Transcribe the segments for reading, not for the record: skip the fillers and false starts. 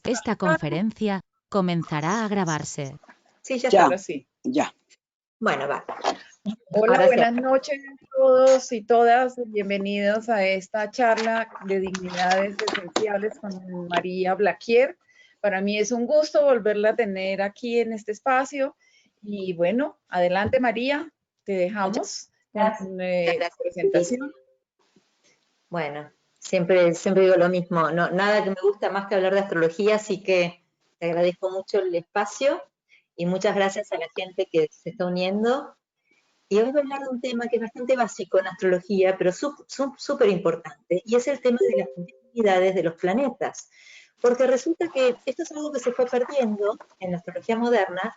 Esta conferencia comenzará a grabarse. Sí, ya Ya, está. sí. Ya. Bueno, va. Hola, Ahora sí. buenas noches a todos y todas. Bienvenidos a esta charla de dignidades esenciales con María Blaquier. Para mí es un gusto volverla a tener aquí en este espacio. Y bueno, adelante María, te dejamos con la presentación. Bueno, siempre digo lo mismo. No, nada que me gusta más que hablar de astrología, así que te agradezco mucho el espacio y muchas gracias a la gente que se está uniendo. Y hoy voy a hablar de un tema que es bastante básico en astrología, pero súper importante, y es el tema de las dignidades de los planetas. Porque resulta que esto es algo que se fue perdiendo en la astrología moderna,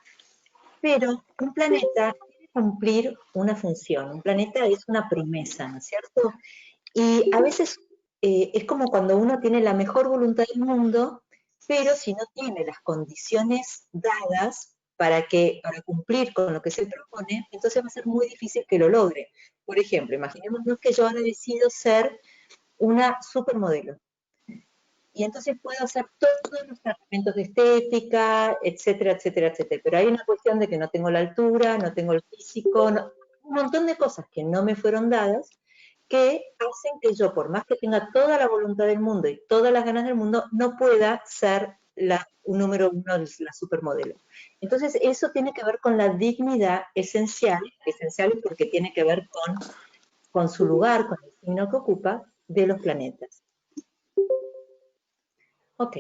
pero un planeta debe cumplir una función. Un planeta es una promesa, ¿no es cierto? Y a veces es como cuando uno tiene la mejor voluntad del mundo, pero si no tiene las condiciones dadas para cumplir con lo que se propone, entonces va a ser muy difícil que lo logre. Por ejemplo, imaginémonos que yo ahora decido ser una supermodelo. Y entonces puedo hacer todos los tratamientos de estética, etcétera, etcétera, etcétera. Pero hay una cuestión de que no tengo la altura, no tengo el físico, un montón de cosas que no me fueron dadas, que hacen que yo, por más que tenga toda la voluntad del mundo y todas las ganas del mundo, no pueda ser un número uno de la supermodelo. Entonces, eso tiene que ver con la dignidad esencial porque tiene que ver con su lugar, con el signo que ocupa de los planetas. Ok.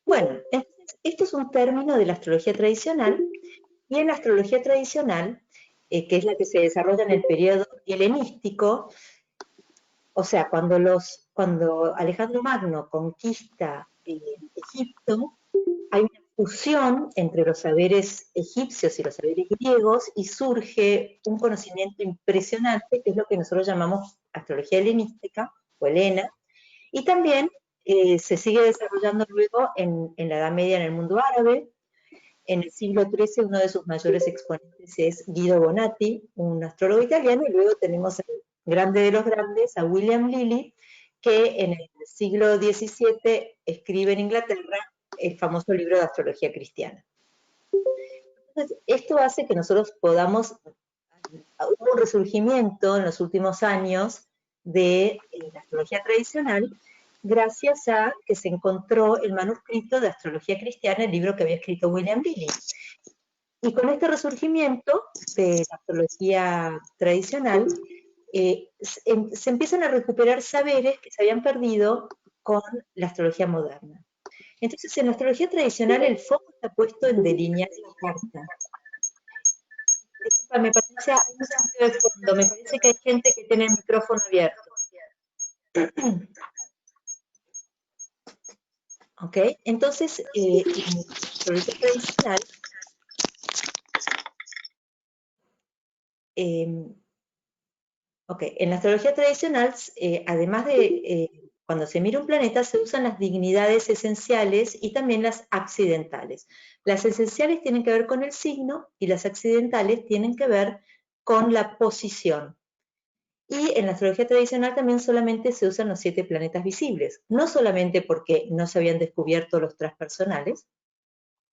Bueno, entonces, esto es un término de la astrología tradicional, y en la astrología tradicional, que es la que se desarrolla en el periodo helenístico, o sea, cuando Alejandro Magno conquista Egipto, hay una fusión entre los saberes egipcios y los saberes griegos y surge un conocimiento impresionante, que es lo que nosotros llamamos astrología helenística o helena, y también se sigue desarrollando luego en la Edad Media en el mundo árabe. En el siglo XIII uno de sus mayores exponentes es Guido Bonatti, un astrólogo italiano, y luego tenemos el grande de los grandes, a William Lilly, que en el siglo XVII escribe en Inglaterra el famoso libro de astrología cristiana. Entonces, esto hace que nosotros podamos, hubo un resurgimiento en los últimos años de la astrología tradicional, gracias a que se encontró el manuscrito de Astrología Cristiana, el libro que había escrito William Lilly. Y con este resurgimiento de la astrología tradicional, se empiezan a recuperar saberes que se habían perdido con la astrología moderna. Entonces, en la astrología tradicional el foco está puesto en delinear la carta. Disculpa, me parece, hay un sonido de fondo, me parece que hay gente que tiene el micrófono abierto. ¿Ok? Entonces, en la astrología tradicional, en la astrología tradicional, además de cuando se mira un planeta, se usan las dignidades esenciales y también las accidentales. Las esenciales tienen que ver con el signo y las accidentales tienen que ver con la posición. Y en la astrología tradicional también solamente se usan los 7 planetas visibles, no solamente porque no se habían descubierto los transpersonales,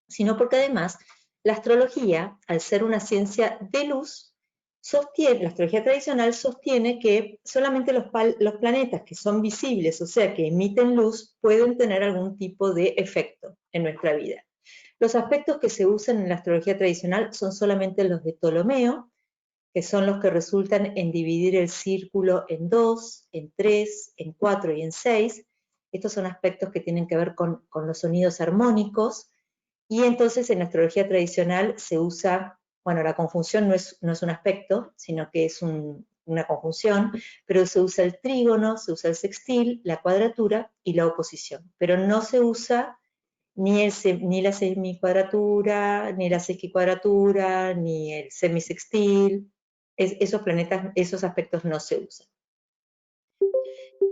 sino porque además la astrología, al ser una ciencia de luz, la astrología tradicional sostiene que solamente los planetas que son visibles, o sea, que emiten luz, pueden tener algún tipo de efecto en nuestra vida. Los aspectos que se usan en la astrología tradicional son solamente los de Ptolomeo, que son los que resultan en dividir el círculo en 2, en 3, en 4 y en 6. Estos son aspectos que tienen que ver con los sonidos armónicos, y entonces en la astrología tradicional se usa, bueno, la conjunción no es un aspecto, sino que es una conjunción, pero se usa el trígono, se usa el sextil, la cuadratura y la oposición, pero no se usa ni la semicuadratura, ni la sesquicuadratura, ni el semisextil. Esos aspectos no se usan.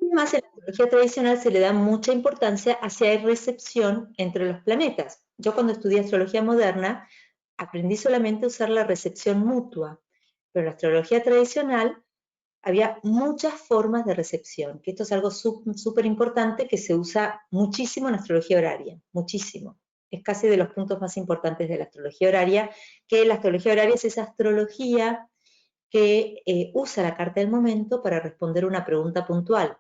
Además, en la astrología tradicional se le da mucha importancia hacia la recepción entre los planetas. Yo cuando estudié astrología moderna aprendí solamente a usar la recepción mutua, pero en la astrología tradicional había muchas formas de recepción, que esto es algo súper importante que se usa muchísimo en astrología horaria, muchísimo. Es casi de los puntos más importantes de la astrología horaria, que la astrología horaria es esa astrología que usa la carta del momento para responder una pregunta puntual.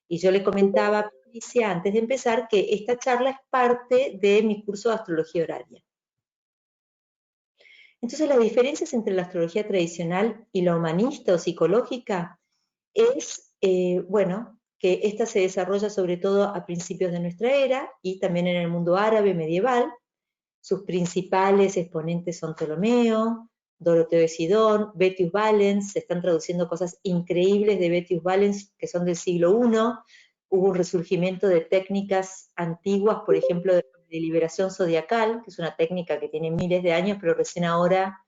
Y yo le comentaba a Patricia antes de empezar que esta charla es parte de mi curso de astrología horaria. Entonces, las diferencias entre la astrología tradicional y la humanista o psicológica es, bueno, que esta se desarrolla sobre todo a principios de nuestra era y también en el mundo árabe medieval. Sus principales exponentes son Ptolomeo, Doroteo de Sidón, Vettius Valens. Se están traduciendo cosas increíbles de Vettius Valens que son del siglo I. Hubo un resurgimiento de técnicas antiguas, por ejemplo, de liberación zodiacal, que es una técnica que tiene miles de años, pero recién ahora,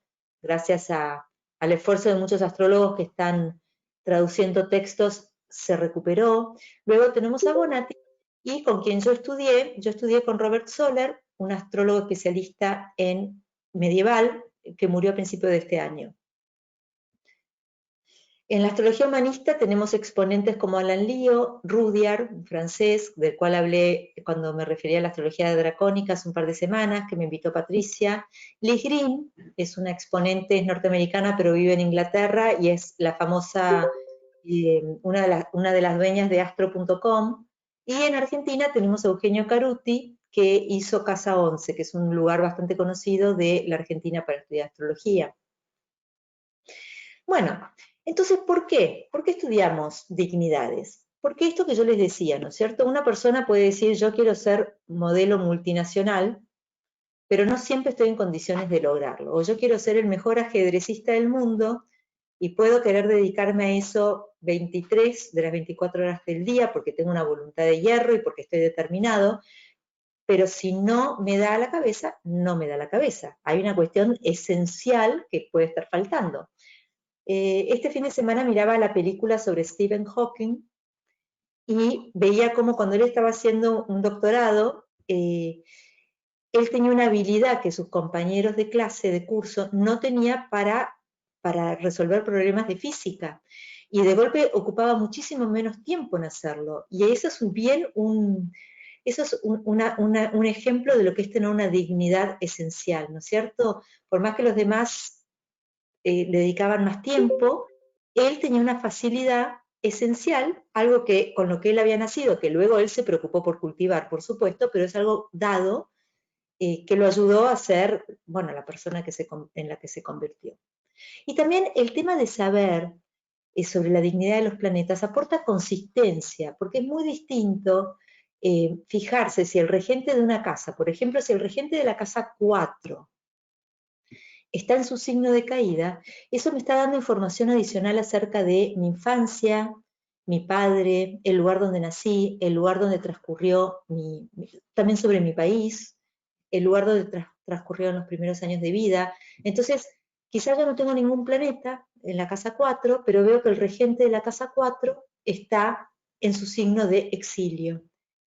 gracias al esfuerzo de muchos astrólogos que están traduciendo textos, se recuperó. Luego tenemos a Bonatti, y con quien yo estudié con Robert Soler, un astrólogo especialista en medieval, que murió a principios de este año. En la astrología humanista tenemos exponentes como Alan Leo, Rudyard, un francés, del cual hablé cuando me refería a la astrología dracónica hace un par de semanas, que me invitó Patricia. Liz Green es una exponente, es norteamericana, pero vive en Inglaterra y es la famosa, una de las dueñas de astro.com. Y en Argentina tenemos a Eugenio Caruti, que hizo Casa 11, que es un lugar bastante conocido de la Argentina para estudiar astrología. Bueno, entonces, ¿por qué? ¿Por qué estudiamos dignidades? Porque esto que yo les decía, ¿no es cierto? Una persona puede decir, yo quiero ser modelo multinacional, pero no siempre estoy en condiciones de lograrlo. O yo quiero ser el mejor ajedrecista del mundo y puedo querer dedicarme a eso 23 de las 24 horas del día porque tengo una voluntad de hierro y porque estoy determinado, pero si no me da la cabeza, no me da la cabeza. Hay una cuestión esencial que puede estar faltando. Este fin de semana miraba la película sobre Stephen Hawking y veía cómo cuando él estaba haciendo un doctorado, él tenía una habilidad que sus compañeros de clase, de curso, no tenía para resolver problemas de física. Y de golpe ocupaba muchísimo menos tiempo en hacerlo. Y eso es un ejemplo de lo que es tener una dignidad esencial, ¿no es cierto? Por más que los demás le dedicaban más tiempo, él tenía una facilidad esencial, algo que con lo que él había nacido, que luego él se preocupó por cultivar, por supuesto, pero es algo dado que lo ayudó a ser, bueno, la persona en la que se convirtió. Y también el tema de saber sobre la dignidad de los planetas aporta consistencia, porque es muy distinto fijarse si el regente de una casa, por ejemplo, si el regente de la casa 4 está en su signo de caída, eso me está dando información adicional acerca de mi infancia, mi padre, el lugar donde nací, el lugar donde transcurrió, también sobre mi país, el lugar donde transcurrieron los primeros años de vida. Entonces, quizás yo no tengo ningún planeta en la casa 4, pero veo que el regente de la casa 4 está en su signo de exilio.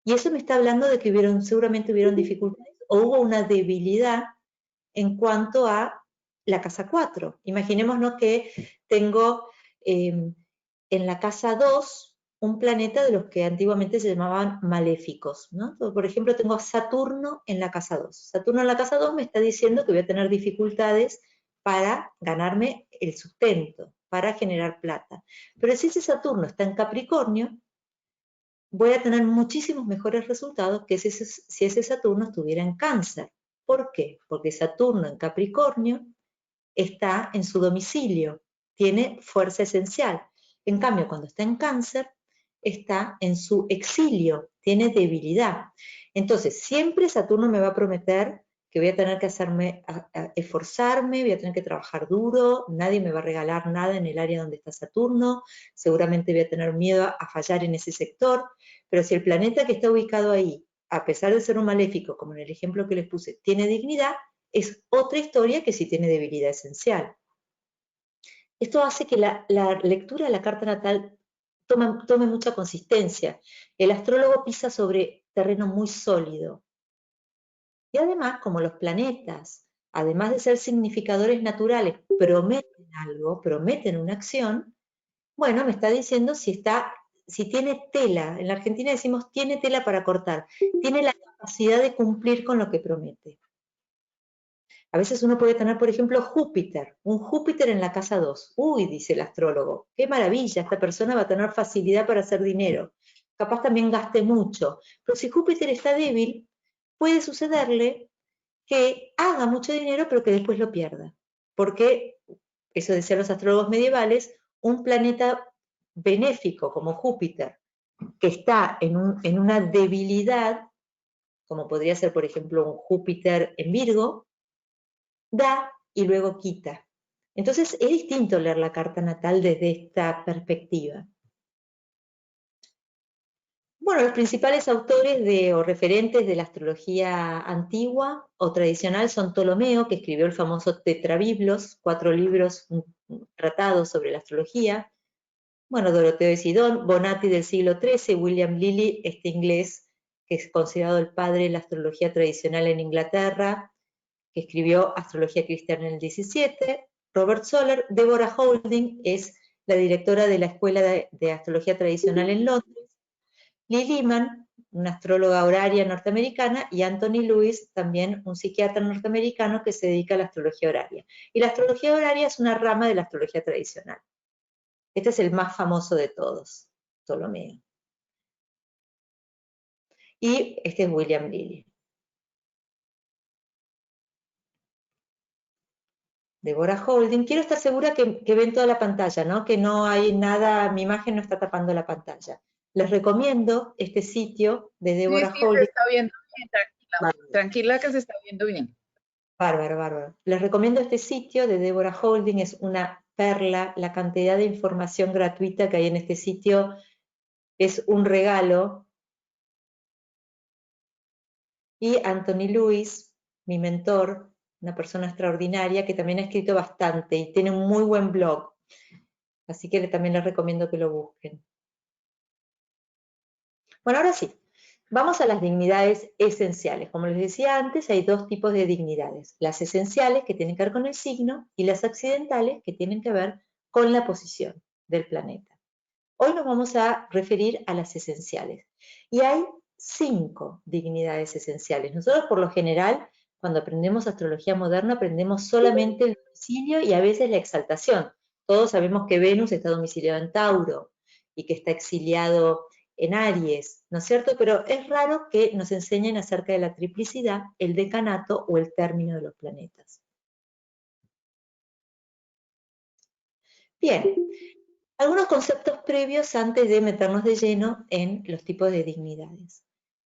Y eso me está hablando de que seguramente hubieron dificultades o hubo una debilidad en cuanto a la casa 4. Imaginémonos que tengo en la casa 2 un planeta de los que antiguamente se llamaban maléficos, ¿no? Por ejemplo, tengo Saturno en la casa 2. Saturno en la casa 2 me está diciendo que voy a tener dificultades para ganarme el sustento, para generar plata. Pero si ese Saturno está en Capricornio, voy a tener muchísimos mejores resultados que si ese Saturno estuviera en Cáncer. ¿Por qué? Porque Saturno en Capricornio está en su domicilio, tiene fuerza esencial. En cambio, cuando está en Cáncer, está en su exilio, tiene debilidad. Entonces, siempre Saturno me va a prometer que voy a tener que esforzarme, voy a tener que trabajar duro, nadie me va a regalar nada en el área donde está Saturno, seguramente voy a tener miedo a fallar en ese sector, pero si el planeta que está ubicado ahí, a pesar de ser un maléfico, como en el ejemplo que les puse, tiene dignidad, es otra historia que sí tiene debilidad esencial. Esto hace que la lectura de la carta natal tome mucha consistencia. El astrólogo pisa sobre terreno muy sólido. Y además, como los planetas, además de ser significadores naturales, prometen algo, prometen una acción, Bueno, me está diciendo si tiene tela. En la Argentina decimos tiene tela para cortar. Tiene la capacidad de cumplir con lo que promete. A veces uno puede tener, por ejemplo, Júpiter, un Júpiter en la casa 2. Uy, dice el astrólogo, qué maravilla, esta persona va a tener facilidad para hacer dinero. Capaz también gaste mucho. Pero si Júpiter está débil, puede sucederle que haga mucho dinero, pero que después lo pierda. Porque, eso decían los astrólogos medievales, un planeta benéfico como Júpiter, que está en una debilidad, como podría ser, por ejemplo, un Júpiter en Virgo, da y luego quita. Entonces es distinto leer la carta natal desde esta perspectiva. Bueno, los principales autores o referentes de la astrología antigua o tradicional son Ptolomeo, que escribió el famoso Tetrabiblos, 4 libros, un tratado sobre la astrología. Bueno, Doroteo de Sidón, Bonatti del siglo XIII, William Lilly, este inglés que es considerado el padre de la astrología tradicional en Inglaterra, que escribió Astrología Cristiana en el 17, Robert Soler, Deborah Houlding es la directora de la Escuela de Astrología Tradicional en Londres, Lee Lehman, una astróloga horaria norteamericana, y Anthony Lewis, también un psiquiatra norteamericano que se dedica a la astrología horaria. Y la astrología horaria es una rama de la astrología tradicional. Este es el más famoso de todos, Ptolomeo. Y este es William Lilly. Deborah Houlding. Quiero estar segura que ven toda la pantalla, ¿no? Que no hay nada, mi imagen no está tapando la pantalla. Les recomiendo este sitio de Deborah Sí, Houlding. se está viendo bien, tranquila que se está viendo bien. Bárbaro, bárbaro. Les recomiendo este sitio de Deborah Houlding, es una perla, la cantidad de información gratuita que hay en este sitio es un regalo. Y Anthony Lewis, mi mentor, una persona extraordinaria que también ha escrito bastante y tiene un muy buen blog. Así que también les recomiendo que lo busquen. Bueno, ahora sí, vamos a las dignidades esenciales. Como les decía antes, hay 2 tipos de dignidades. Las esenciales, que tienen que ver con el signo, y las accidentales, que tienen que ver con la posición del planeta. Hoy nos vamos a referir a las esenciales. Y hay 5 dignidades esenciales. Nosotros, por lo general, cuando aprendemos astrología moderna, aprendemos solamente el domicilio y a veces la exaltación. Todos sabemos que Venus está domiciliado en Tauro y que está exiliado en Aries, ¿no es cierto? Pero es raro que nos enseñen acerca de la triplicidad, el decanato o el término de los planetas. Bien, algunos conceptos previos antes de meternos de lleno en los tipos de dignidades.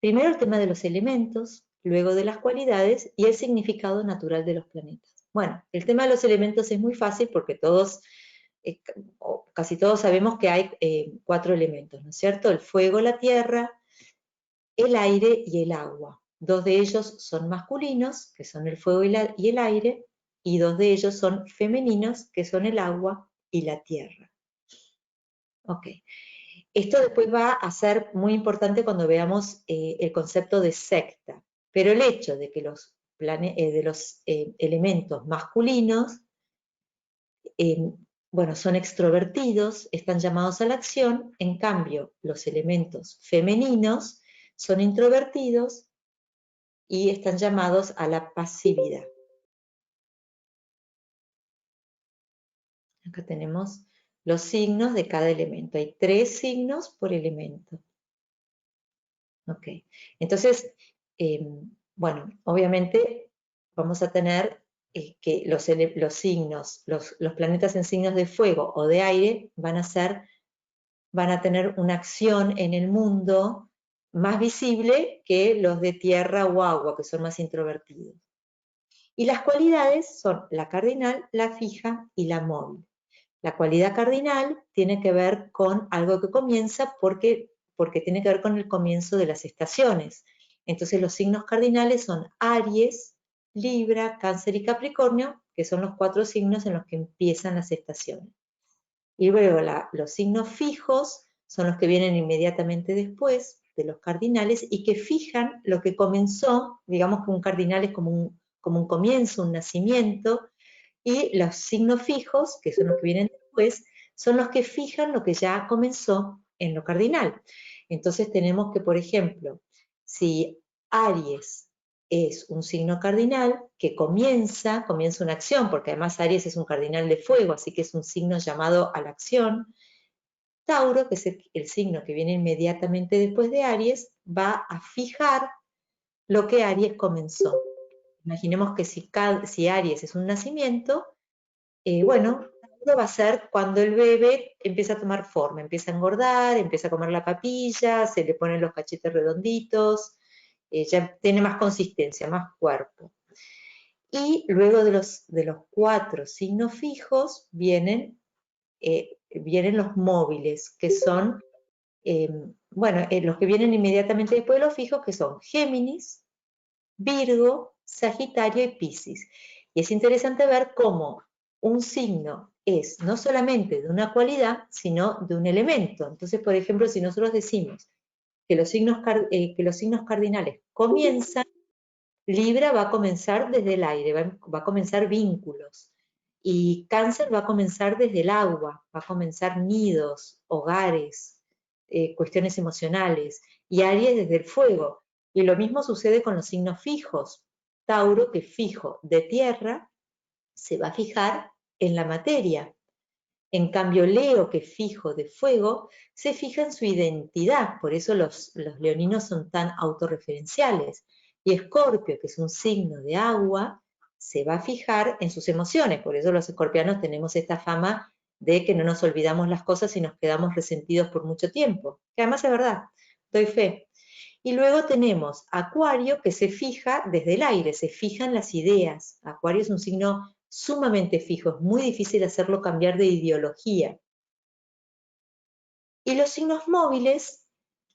Primero el tema de los elementos, luego de las cualidades y el significado natural de los planetas. Bueno, el tema de los elementos es muy fácil porque todos, o casi todos sabemos que hay 4 elementos, ¿no es cierto? El fuego, la tierra, el aire y el agua. 2 de ellos son masculinos, que son el fuego y el aire, y 2 de ellos son femeninos, que son el agua y la tierra. Ok. Esto después va a ser muy importante cuando veamos el concepto de secta, pero el hecho de que los elementos masculinos, bueno, son extrovertidos, están llamados a la acción, en cambio los elementos femeninos son introvertidos y están llamados a la pasividad. Acá tenemos los signos de cada elemento. Hay 3 signos por elemento. Ok. Entonces, bueno, obviamente vamos a tener que los signos, los planetas en signos de fuego o de aire van a tener una acción en el mundo más visible que los de tierra o agua, que son más introvertidos. Y las cualidades son la cardinal, la fija y la móvil. La cualidad cardinal tiene que ver con algo que comienza porque tiene que ver con el comienzo de las estaciones. Entonces los signos cardinales son Aries, Libra, Cáncer y Capricornio, que son los 4 signos en los que empiezan las estaciones. Y luego los signos fijos son los que vienen inmediatamente después de los cardinales y que fijan lo que comenzó, digamos que un cardinal es como un comienzo, un nacimiento, y los signos fijos, que son los que vienen después, son los que fijan lo que ya comenzó en lo cardinal. Entonces tenemos que, por ejemplo, si Aries es un signo cardinal que comienza una acción, porque además Aries es un cardinal de fuego, así que es un signo llamado a la acción. Tauro, que es el signo que viene inmediatamente después de Aries, va a fijar lo que Aries comenzó. Imaginemos que si Aries es un nacimiento, bueno, Tauro va a ser cuando el bebé empieza a tomar forma, empieza a engordar, empieza a comer la papilla, se le ponen los cachetes redonditos, ya tiene más consistencia, más cuerpo. Y luego de los 4 signos fijos vienen los móviles, que son, los que vienen inmediatamente después de los fijos, que son Géminis, Virgo, Sagitario y Piscis. Y es interesante ver cómo un signo es no solamente de una cualidad, sino de un elemento. Entonces, por ejemplo, si nosotros decimos que los signos cardinales comienzan, Libra va a comenzar desde el aire, va a comenzar vínculos. Y Cáncer va a comenzar desde el agua, va a comenzar nidos, hogares, cuestiones emocionales. Y Aries desde el fuego. Y lo mismo sucede con los signos fijos. Tauro, que fijo de tierra, se va a fijar en la materia. En cambio, Leo, que fijo de fuego, se fija en su identidad. Por eso los leoninos son tan autorreferenciales. Y Escorpio, que es un signo de agua, se va a fijar en sus emociones. Por eso los escorpianos tenemos esta fama de que no nos olvidamos las cosas y nos quedamos resentidos por mucho tiempo. Que además es verdad, doy fe. Y luego tenemos Acuario, que se fija desde el aire, se fija en las ideas. Acuario es un signo sumamente fijo, es muy difícil hacerlo cambiar de ideología. Y los signos móviles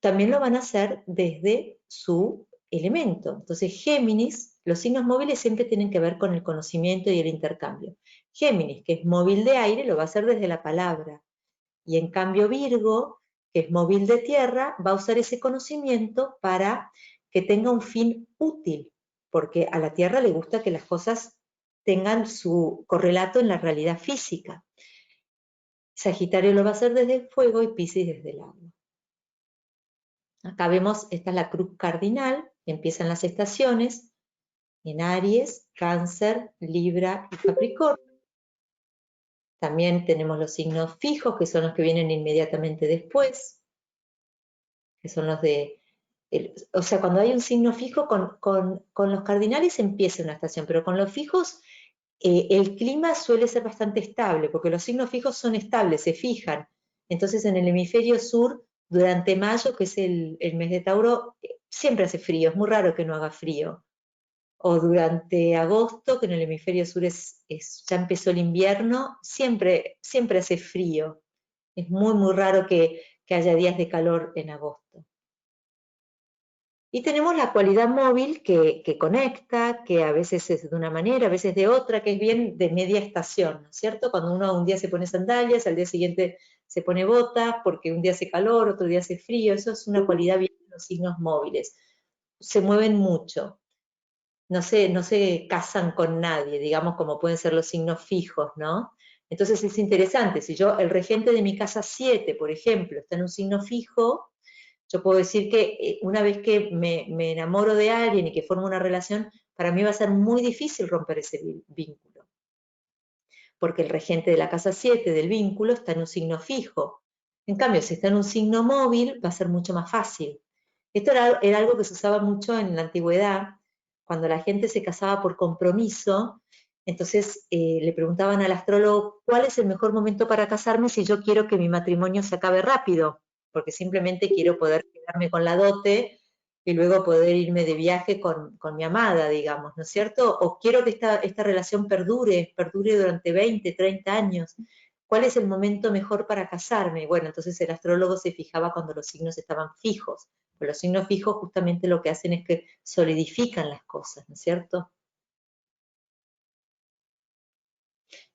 también lo van a hacer desde su elemento. Entonces, Géminis, los signos móviles siempre tienen que ver con el conocimiento y el intercambio. Géminis, que es móvil de aire, lo va a hacer desde la palabra. Y en cambio Virgo, que es móvil de tierra, va a usar ese conocimiento para que tenga un fin útil, porque a la tierra le gusta que las cosas tengan su correlato en la realidad física. Sagitario lo va a hacer desde el fuego y Piscis desde el agua. Acá vemos, esta es la cruz cardinal, empiezan las estaciones, en Aries, Cáncer, Libra y Capricornio. También tenemos los signos fijos, que son los que vienen inmediatamente después, que son los de... o sea, cuando hay un signo fijo, con los cardinales empieza una estación, pero con los fijos el clima suele ser bastante estable, porque los signos fijos son estables, se fijan. Entonces en el hemisferio sur, durante mayo, que es el mes de Tauro, siempre hace frío, es muy raro que no haga frío. O durante agosto, que en el hemisferio sur ya empezó el invierno, siempre hace frío. Es muy, muy raro que haya días de calor en agosto. Y tenemos la cualidad móvil que conecta, que a veces es de una manera, a veces de otra, que es bien de media estación, ¿no es cierto? Cuando uno un día se pone sandalias, al día siguiente se pone botas, porque un día hace calor, otro día hace frío, eso es una cualidad bien de los signos móviles. Se mueven mucho, no se casan con nadie, digamos, como pueden ser los signos fijos, ¿no? Entonces es interesante, si el regente de mi casa 7, por ejemplo, está en un signo fijo, yo puedo decir que una vez que me enamoro de alguien y que formo una relación, para mí va a ser muy difícil romper ese vínculo. Porque el regente de la casa 7 del vínculo está en un signo fijo. En cambio, si está en un signo móvil, va a ser mucho más fácil. Esto era algo que se usaba mucho en la antigüedad, cuando la gente se casaba por compromiso. Entonces le preguntaban al astrólogo, ¿cuál es el mejor momento para casarme si yo quiero que mi matrimonio se acabe rápido? Porque simplemente quiero poder quedarme con la dote y luego poder irme de viaje con mi amada, digamos, ¿no es cierto? O quiero que esta relación perdure durante 20, 30 años. ¿Cuál es el momento mejor para casarme? Bueno, entonces el astrólogo se fijaba cuando los signos estaban fijos. Pero los signos fijos justamente lo que hacen es que solidifican las cosas, ¿no es cierto?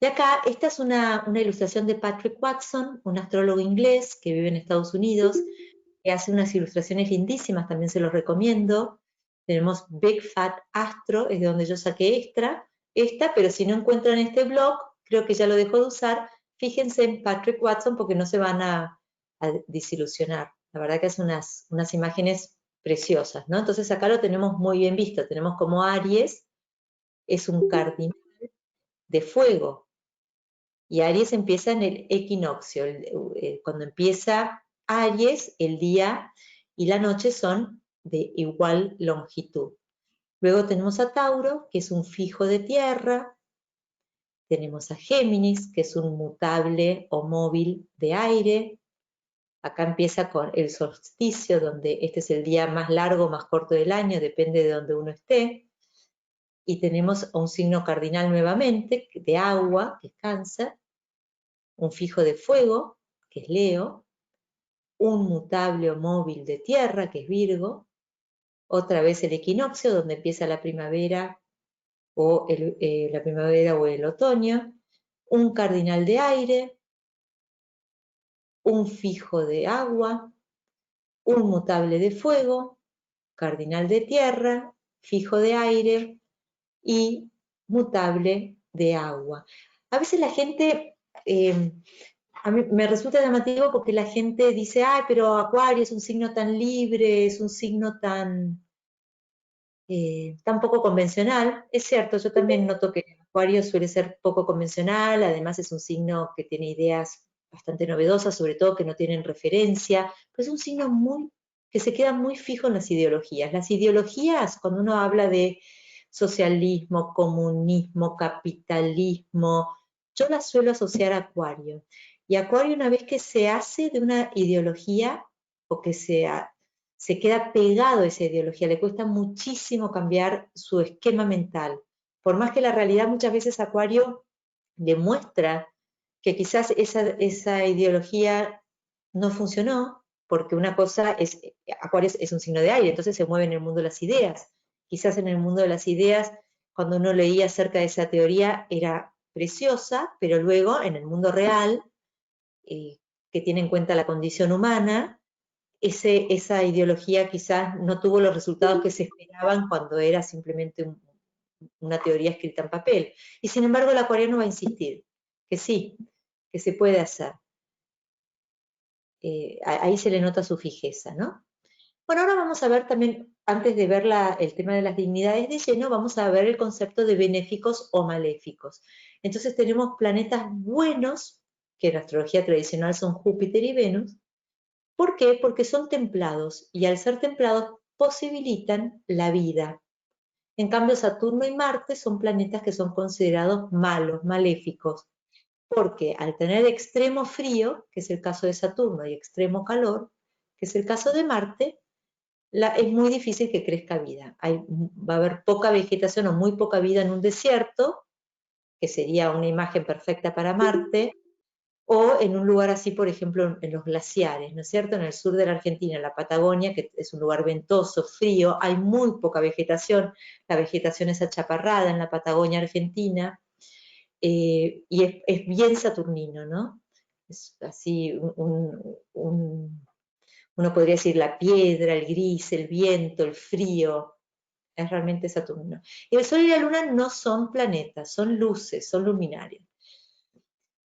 Y acá, esta es una ilustración de Patrick Watson, un astrólogo inglés que vive en Estados Unidos, que hace unas ilustraciones lindísimas, también se los recomiendo. Tenemos Big Fat Astro, es de donde yo saqué esta, pero si no encuentran este blog, creo que ya lo dejó de usar, fíjense en Patrick Watson porque no se van a desilusionar. La verdad que es unas imágenes preciosas, ¿no? Entonces acá lo tenemos muy bien visto. Tenemos como Aries es un cardinal de fuego. Y Aries empieza en el equinoccio. Cuando empieza Aries, el día y la noche son de igual longitud. Luego tenemos a Tauro, que es un fijo de tierra. Tenemos a Géminis, que es un mutable o móvil de aire. Acá empieza con el solsticio, donde este es el día más largo o más corto del año, depende de donde uno esté. Y tenemos a un signo cardinal nuevamente, de agua, que es Cáncer. Un fijo de fuego, que es Leo. Un mutable o móvil de tierra, que es Virgo. Otra vez el equinoccio, donde empieza la primavera o el otoño. Un cardinal de aire. Un fijo de agua. Un mutable de fuego. Cardinal de tierra. Fijo de aire. Y mutable de agua. A veces la gente, a mí me resulta llamativo porque la gente dice, ay, pero Acuario es un signo tan libre, es un signo tan poco convencional. Es cierto, yo también noto que Acuario suele ser poco convencional, además es un signo que tiene ideas bastante novedosas, sobre todo que no tienen referencia, pero es un signo que se queda muy fijo en las ideologías. Las ideologías, cuando uno habla de socialismo, comunismo, capitalismo, yo las suelo asociar a Acuario. Y Acuario, una vez que se hace de una ideología o que se queda pegado a esa ideología, le cuesta muchísimo cambiar su esquema mental. Por más que la realidad muchas veces Acuario demuestra que quizás esa ideología no funcionó, porque una cosa es, Acuario es un signo de aire, entonces se mueve en el mundo de las ideas. Quizás en el mundo de las ideas, cuando uno leía acerca de esa teoría, era preciosa, pero luego en el mundo real, que tiene en cuenta la condición humana, esa ideología quizás no tuvo los resultados que se esperaban cuando era simplemente una teoría escrita en papel. Y sin embargo el acuariano va a insistir, que sí, que se puede hacer. Ahí se le nota su fijeza, ¿no? Bueno, ahora vamos a ver también, antes de ver el tema de las dignidades de lleno, vamos a ver el concepto de benéficos o maléficos. Entonces tenemos planetas buenos, que en la astrología tradicional son Júpiter y Venus. ¿Por qué? Porque son templados y al ser templados posibilitan la vida. En cambio, Saturno y Marte son planetas que son considerados malos, maléficos, porque al tener extremo frío, que es el caso de Saturno, y extremo calor, que es el caso de Marte, es muy difícil que crezca vida. Va a haber poca vegetación o muy poca vida en un desierto, que sería una imagen perfecta para Marte, o en un lugar así, por ejemplo, en los glaciares, ¿no es cierto? En el sur de la Argentina, en la Patagonia, que es un lugar ventoso, frío, hay muy poca vegetación, la vegetación es achaparrada en la Patagonia argentina, y es bien saturnino, ¿no? Es así, uno podría decir la piedra, el gris, el viento, el frío, es realmente saturnino. Y el Sol y la Luna no son planetas, son luces, son luminarias.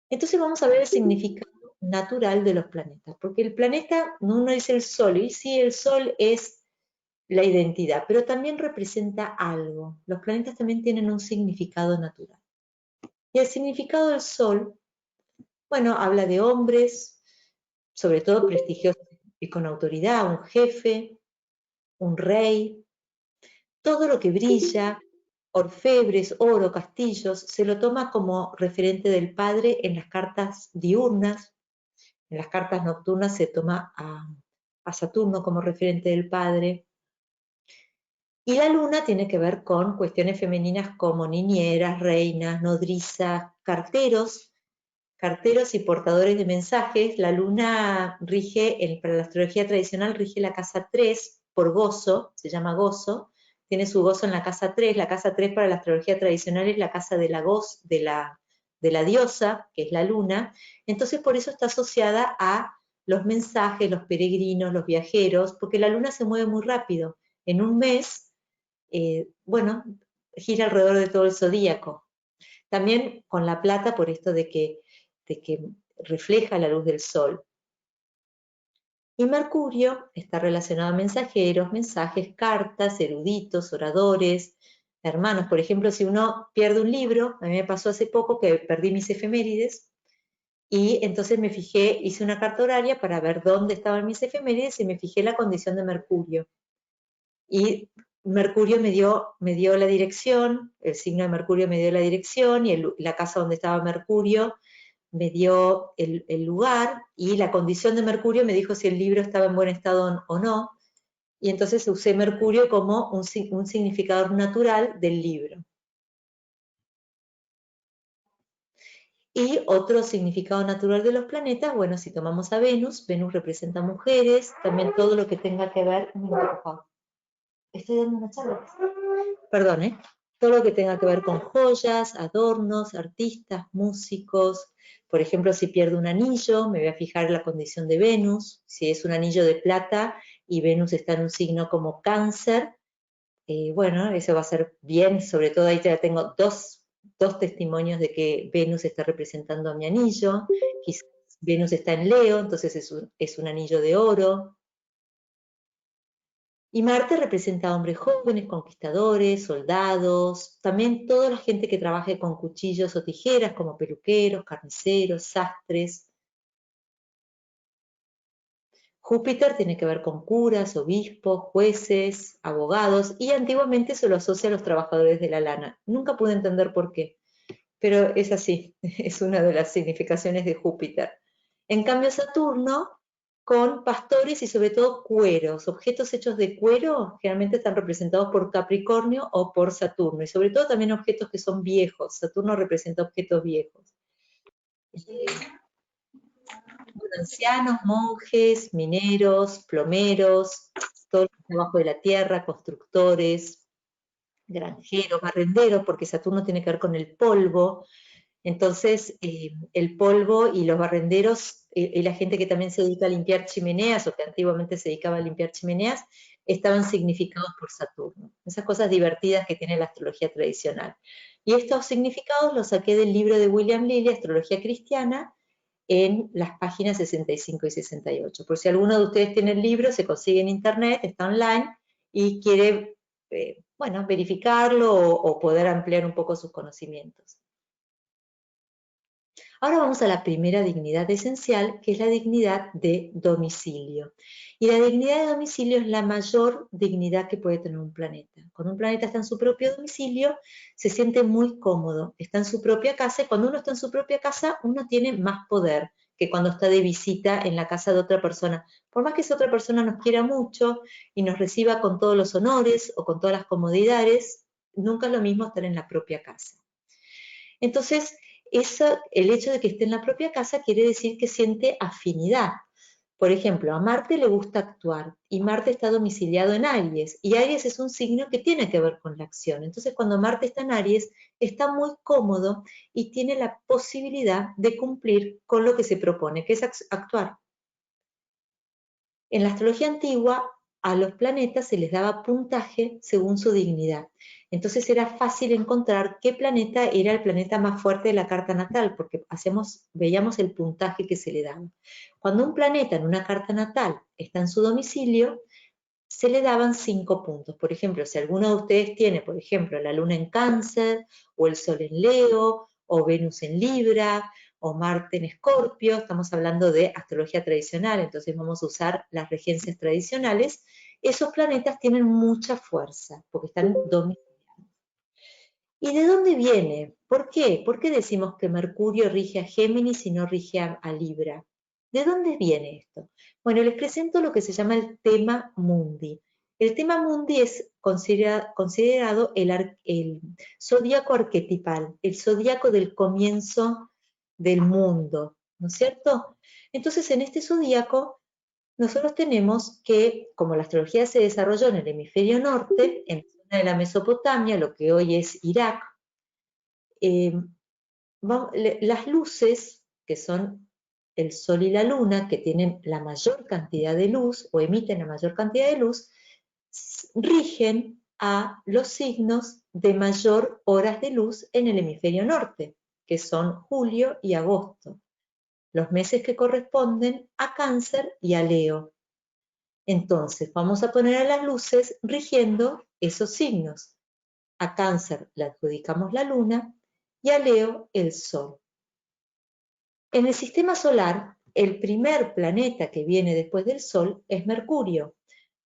Entonces vamos a ver el significado natural de los planetas, porque el planeta, uno dice el Sol, y sí, el Sol es la identidad, pero también representa algo. Los planetas también tienen un significado natural. Y el significado del Sol, bueno, habla de hombres, sobre todo prestigiosos y con autoridad, un jefe, un rey, todo lo que brilla, orfebres, oro, castillos, se lo toma como referente del padre en las cartas diurnas. En las cartas nocturnas se toma a Saturno como referente del padre. Y la luna tiene que ver con cuestiones femeninas como niñeras, reinas, nodrizas, carteros y portadores de mensajes. La luna rige, para la astrología tradicional, rige la casa 3 por gozo, se llama gozo, tiene su gozo en la casa 3. La casa 3 para la astrología tradicional es la casa de la diosa, que es la luna. Entonces por eso está asociada a los mensajes, los peregrinos, los viajeros, porque la luna se mueve muy rápido. En un mes, bueno, gira alrededor de todo el zodíaco. También con la plata, por esto de que que refleja la luz del sol. Y Mercurio está relacionado a mensajeros, mensajes, cartas, eruditos, oradores, hermanos. Por ejemplo, si uno pierde un libro, a mí me pasó hace poco que perdí mis efemérides, y entonces me fijé, hice una carta horaria para ver dónde estaban mis efemérides y me fijé la condición de Mercurio. Y Mercurio me dio la dirección, el signo de Mercurio me dio la dirección, y la casa donde estaba Mercurio me dio el lugar, y la condición de Mercurio me dijo si el libro estaba en buen estado o no, y entonces usé Mercurio como un significador natural del libro. Y otro significado natural de los planetas, bueno, si tomamos a Venus, Venus representa mujeres, también todo lo que tenga que ver, un minuto, por favor. Estoy dando una charla. Perdón, ¿eh? Todo lo que tenga que ver con joyas, adornos, artistas, músicos. Por ejemplo, si pierdo un anillo, me voy a fijar la condición de Venus. Si es un anillo de plata y Venus está en un signo como Cáncer, bueno, eso va a ser bien, sobre todo ahí ya tengo dos testimonios de que Venus está representando a mi anillo. Quizás Venus está en Leo, entonces es un anillo de oro. Y Marte representa a hombres jóvenes, conquistadores, soldados, también toda la gente que trabaje con cuchillos o tijeras, como peluqueros, carniceros, sastres. Júpiter tiene que ver con curas, obispos, jueces, abogados, y antiguamente se lo asocia a los trabajadores de la lana. Nunca pude entender por qué, pero es así, es una de las significaciones de Júpiter. En cambio, Saturno, con pastores y sobre todo cueros, objetos hechos de cuero, generalmente están representados por Capricornio o por Saturno, y sobre todo también objetos que son viejos. Saturno representa objetos viejos. Ancianos, monjes, mineros, plomeros, todo el trabajo de la tierra, constructores, granjeros, barrenderos, porque Saturno tiene que ver con el polvo. Entonces, el polvo y los barrenderos, y la gente que también se dedica a limpiar chimeneas, o que antiguamente se dedicaba a limpiar chimeneas, estaban significados por Saturno. Esas cosas divertidas que tiene la astrología tradicional. Y estos significados los saqué del libro de William Lilly, Astrología Cristiana, en las páginas 65 y 68. Por si alguno de ustedes tiene el libro, se consigue en internet, está online, y quiere, bueno, verificarlo o poder ampliar un poco sus conocimientos. Ahora vamos a la primera dignidad esencial, que es la dignidad de domicilio. Y la dignidad de domicilio es la mayor dignidad que puede tener un planeta. Cuando un planeta está en su propio domicilio, se siente muy cómodo, está en su propia casa, y cuando uno está en su propia casa, uno tiene más poder que cuando está de visita en la casa de otra persona. Por más que esa otra persona nos quiera mucho y nos reciba con todos los honores o con todas las comodidades, nunca es lo mismo estar en la propia casa. Entonces, el hecho de que esté en la propia casa quiere decir que siente afinidad. Por ejemplo, a Marte le gusta actuar, y Marte está domiciliado en Aries, y Aries es un signo que tiene que ver con la acción. Entonces, cuando Marte está en Aries, está muy cómodo y tiene la posibilidad de cumplir con lo que se propone, que es actuar. En la astrología antigua, a los planetas se les daba puntaje según su dignidad. Entonces era fácil encontrar qué planeta era el planeta más fuerte de la carta natal, porque veíamos el puntaje que se le daba. Cuando un planeta en una carta natal está en su domicilio, se le daban 5 puntos. Por ejemplo, si alguno de ustedes tiene, por ejemplo, la Luna en Cáncer, o el Sol en Leo, o Venus en Libra, o Marte en Escorpio, estamos hablando de astrología tradicional, entonces vamos a usar las regencias tradicionales, esos planetas tienen mucha fuerza, porque están domiciliados. ¿Y de dónde viene? ¿Por qué? ¿Por qué decimos que Mercurio rige a Géminis y no rige a Libra? ¿De dónde viene esto? Bueno, les presento lo que se llama el tema mundi. El tema mundi es considerado el zodíaco arquetipal, el zodíaco del comienzo del mundo, ¿no es cierto? Entonces, en este zodíaco, nosotros tenemos que, como la astrología se desarrolló en el hemisferio norte, en la zona de la Mesopotamia, lo que hoy es Irak, las luces, que son el Sol y la Luna, que tienen la mayor cantidad de luz, o emiten la mayor cantidad de luz, rigen a los signos de mayor horas de luz en el hemisferio norte, que son julio y agosto. los meses que corresponden a Cáncer y a Leo. Entonces, vamos a poner a las luces rigiendo esos signos. A Cáncer le adjudicamos la Luna y a Leo el Sol. En el sistema solar, el primer planeta que viene después del Sol es Mercurio.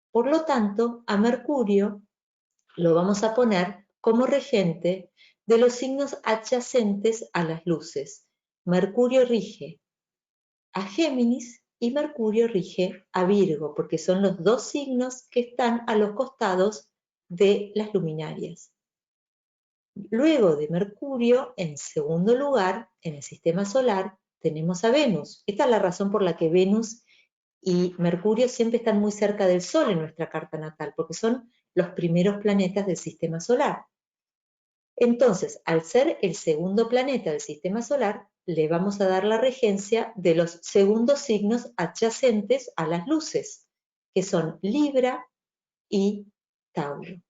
Por lo tanto, a Mercurio lo vamos a poner como regente de los signos adyacentes a las luces. Mercurio rige a Géminis y Mercurio rige a Virgo, porque son los dos signos que están a los costados de las luminarias. Luego de Mercurio, en segundo lugar, en el sistema solar, tenemos a Venus. Esta es la razón por la que Venus y Mercurio siempre están muy cerca del Sol en nuestra carta natal, porque son los primeros planetas del sistema solar. Entonces, al ser el segundo planeta del sistema solar, le vamos a dar la regencia de los segundos signos adyacentes a las luces, que son Libra y Tauro.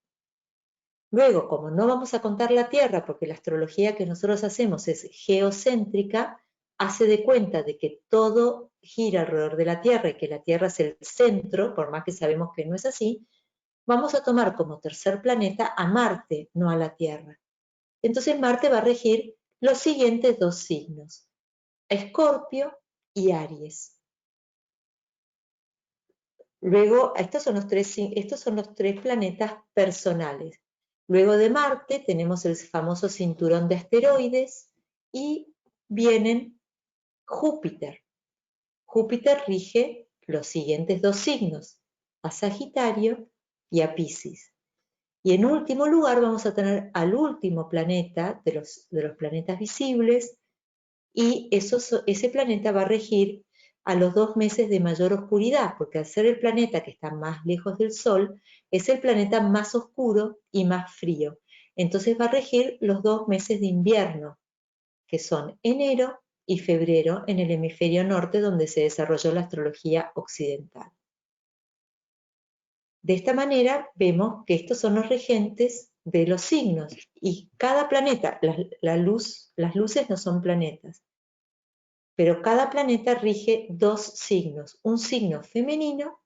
Luego, como no vamos a contar la Tierra, porque la astrología que nosotros hacemos es geocéntrica, hace de cuenta de que todo gira alrededor de la Tierra y que la Tierra es el centro, por más que sabemos que no es así, vamos a tomar como tercer planeta a Marte, no a la Tierra. Entonces Marte va a regir los siguientes dos signos, Escorpio y Aries. Luego, estos son los tres planetas personales. Luego de Marte tenemos el famoso cinturón de asteroides y vienen Júpiter. Júpiter rige los siguientes dos signos, a Sagitario y a Piscis. Y en último lugar vamos a tener al último planeta de los planetas visibles y ese planeta va a regir a los 2 meses de mayor oscuridad, porque al ser el planeta que está más lejos del Sol, es el planeta más oscuro y más frío. Entonces va a regir los 2 meses de invierno, que son enero y febrero en el hemisferio norte, donde se desarrolló la astrología occidental. De esta manera vemos que estos son los regentes de los signos y cada planeta, las luces no son planetas, pero cada planeta rige dos signos, un signo femenino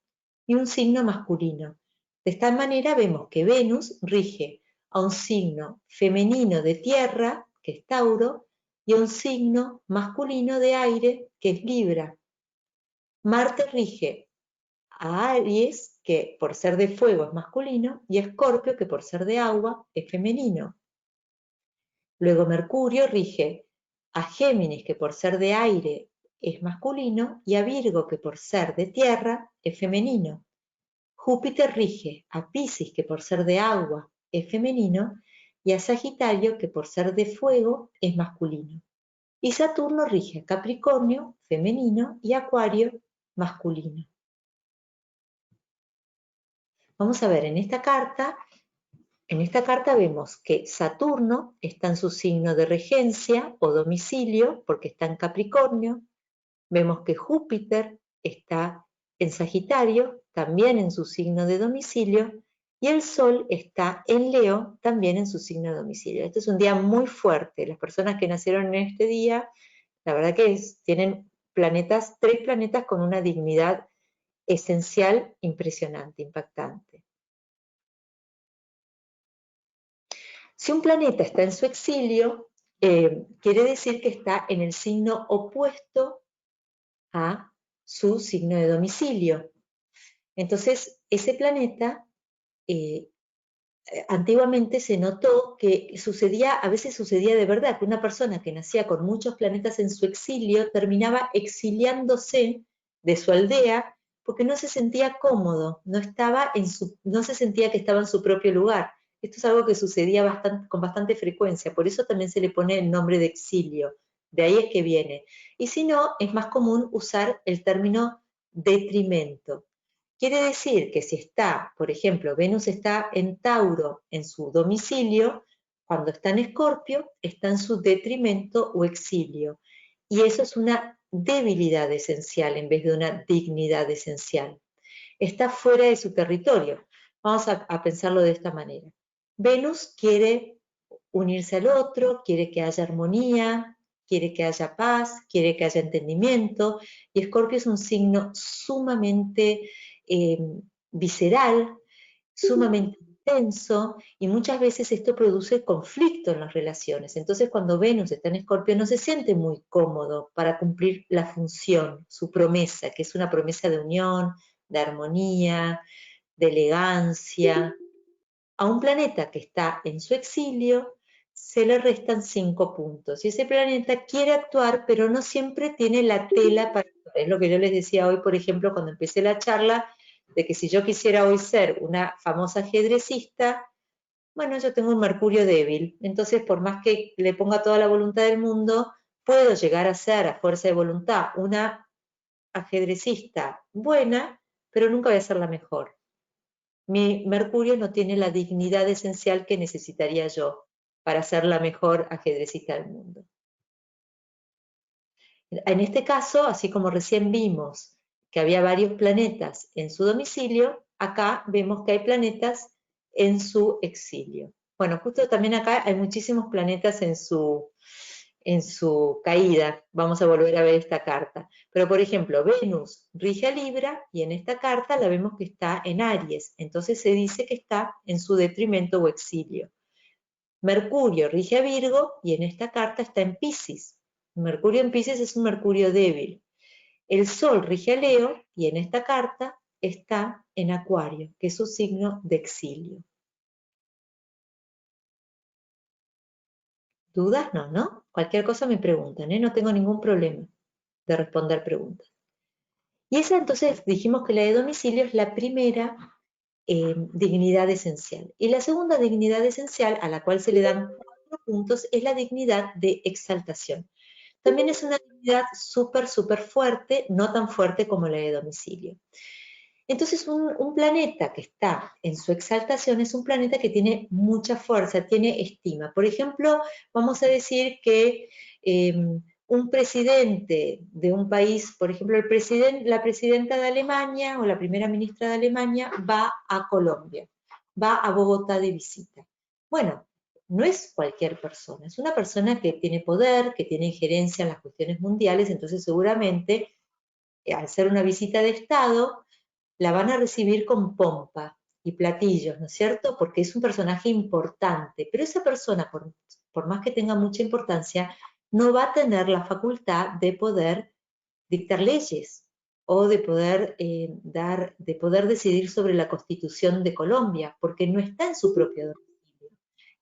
y un signo masculino. De esta manera vemos que Venus rige a un signo femenino de tierra, que es Tauro, y a un signo masculino de aire, que es Libra. Marte rige a Aries, que por ser de fuego es masculino, y a Escorpio, que por ser de agua es femenino. Luego Mercurio rige a Géminis, que por ser de aire es masculino, y a Virgo, que por ser de tierra es femenino. Júpiter rige a Piscis, que por ser de agua es femenino, y a Sagitario, que por ser de fuego es masculino. Y Saturno rige a Capricornio, femenino, y Acuario, masculino. Vamos a ver, en esta carta vemos que Saturno está en su signo de regencia o domicilio, porque está en Capricornio. Vemos que Júpiter está en Sagitario, también en su signo de domicilio, y el Sol está en Leo, también en su signo de domicilio. Este es un día muy fuerte. Las personas que nacieron en este día, la verdad que tienen tres planetas con una dignidad esencial, impresionante, impactante. Si un planeta está en su exilio, quiere decir que está en el signo opuesto a su signo de domicilio. Entonces, ese planeta, antiguamente se notó que a veces sucedía de verdad, que una persona que nacía con muchos planetas en su exilio terminaba exiliándose de su aldea porque no se sentía cómodo, no se sentía que estaba en su propio lugar. Esto es algo que sucedía con bastante frecuencia, por eso también se le pone el nombre de exilio, de ahí es que viene. Y si no, es más común usar el término detrimento. Quiere decir que si está, por ejemplo, Venus está en Tauro en su domicilio, cuando está en Escorpio, está en su detrimento o exilio. Y eso es una debilidad esencial en vez de una dignidad esencial. Está fuera de su territorio. Vamos a pensarlo de esta manera. Venus quiere unirse al otro, quiere que haya armonía, quiere que haya paz, quiere que haya entendimiento, y Escorpio es un signo sumamente visceral, sumamente intenso, y muchas veces esto produce conflicto en las relaciones. Entonces, cuando Venus está en Escorpio, no se siente muy cómodo para cumplir la función, su promesa, que es una promesa de unión, de armonía, de elegancia. A un planeta que está en su exilio se le restan 5 puntos. Y ese planeta quiere actuar, pero no siempre tiene la tela para actuar. Es lo que yo les decía hoy, por ejemplo, cuando empecé la charla, de que si yo quisiera hoy ser una famosa ajedrecista, bueno, yo tengo un Mercurio débil. Entonces, por más que le ponga toda la voluntad del mundo, puedo llegar a ser, a fuerza de voluntad, una ajedrecista buena, pero nunca voy a ser la mejor. Mi Mercurio no tiene la dignidad esencial que necesitaría yo para ser la mejor ajedrecista del mundo. En este caso, así como recién vimos que había varios planetas en su domicilio, acá vemos que hay planetas en su exilio. Bueno, justo también acá hay muchísimos planetas en su caída. Vamos a volver a ver esta carta. Pero, por ejemplo, Venus rige a Libra y en esta carta la vemos que está en Aries. Entonces se dice que está en su detrimento o exilio. Mercurio rige a Virgo y en esta carta está en Piscis. Mercurio en Piscis es un Mercurio débil. El Sol rige a Leo y en esta carta está en Acuario, que es su signo de exilio. ¿Dudas? No, ¿no? Cualquier cosa me preguntan, ¿eh? No tengo ningún problema de responder preguntas. Y esa entonces dijimos que la de domicilio es la primera dignidad esencial. Y la segunda dignidad esencial, a la cual se le dan 4 puntos, es la dignidad de exaltación. También es una dignidad súper, súper fuerte, no tan fuerte como la de domicilio. Entonces, un planeta que está en su exaltación es un planeta que tiene mucha fuerza, tiene estima. Por ejemplo, vamos a decir que un presidente de un país, por ejemplo, la presidenta de Alemania o la primera ministra de Alemania va a Colombia, va a Bogotá de visita. Bueno, no es cualquier persona, es una persona que tiene poder, que tiene injerencia en las cuestiones mundiales, entonces seguramente al ser una visita de Estado, la van a recibir con pompa y platillos, ¿no es cierto? Porque es un personaje importante, pero esa persona, por más que tenga mucha importancia, no va a tener la facultad de poder dictar leyes o de poder, de poder decidir sobre la Constitución de Colombia, porque no está en su propio domicilio.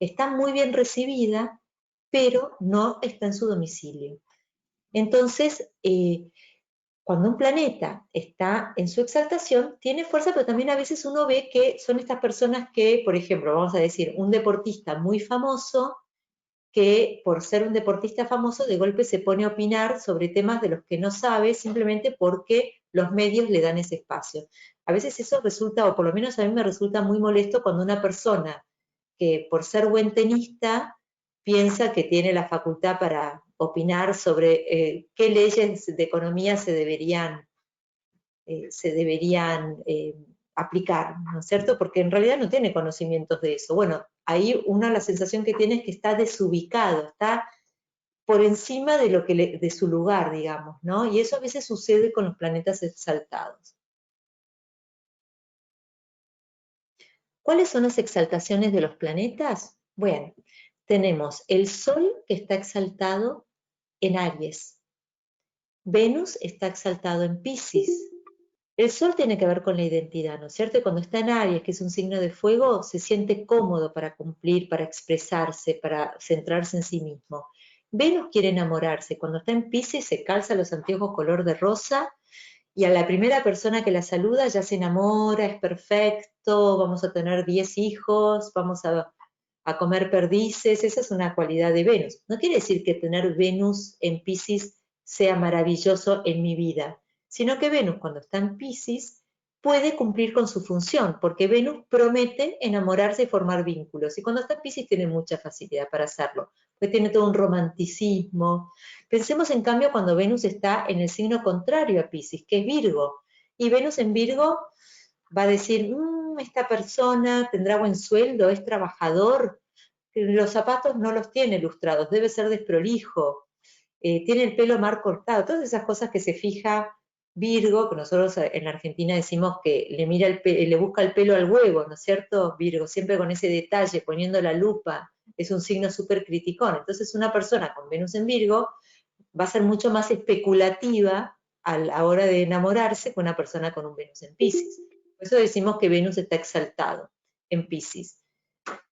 Está muy bien recibida, pero no está en su domicilio. Entonces, cuando un planeta está en su exaltación, tiene fuerza, pero también a veces uno ve que son estas personas que, por ejemplo, vamos a decir, un deportista muy famoso, que por ser un deportista famoso, de golpe se pone a opinar sobre temas de los que no sabe, simplemente porque los medios le dan ese espacio. A veces eso resulta, o por lo menos a mí me resulta muy molesto cuando una persona que por ser buen tenista piensa que tiene la facultad para opinar sobre qué leyes de economía se deberían aplicar, ¿no es cierto? Porque en realidad no tiene conocimientos de eso. Bueno, ahí una la sensación que tiene es que está desubicado, está por encima de lo que de su lugar, digamos, ¿no? Y eso a veces sucede con los planetas exaltados. ¿Cuáles son las exaltaciones de los planetas? Bueno, tenemos el Sol que está exaltado en Aries. Venus está exaltado en Piscis. El Sol tiene que ver con la identidad, ¿no es cierto? Y cuando está en Aries, que es un signo de fuego, se siente cómodo para cumplir, para expresarse, para centrarse en sí mismo. Venus quiere enamorarse. Cuando está en Piscis se calza los anteojos color de rosa y a la primera persona que la saluda ya se enamora, es perfecto, vamos a tener 10 hijos, vamos a comer perdices. Esa es una cualidad de Venus. No quiere decir que tener Venus en Piscis sea maravilloso en mi vida, sino que Venus cuando está en Piscis puede cumplir con su función, porque Venus promete enamorarse y formar vínculos, y cuando está en Piscis tiene mucha facilidad para hacerlo, porque tiene todo un romanticismo. Pensemos en cambio cuando Venus está en el signo contrario a Piscis, que es Virgo, y Venus en Virgo va a decir, esta persona tendrá buen sueldo, es trabajador, los zapatos no los tiene lustrados, debe ser desprolijo, tiene el pelo mal cortado, todas esas cosas que se fija Virgo, que nosotros en Argentina decimos que le busca el pelo al huevo, ¿no es cierto? Virgo, siempre con ese detalle, poniendo la lupa, es un signo súper criticón. Entonces una persona con Venus en Virgo va a ser mucho más especulativa a la hora de enamorarse que una persona con un Venus en Piscis. Por eso decimos que Venus está exaltado en Piscis.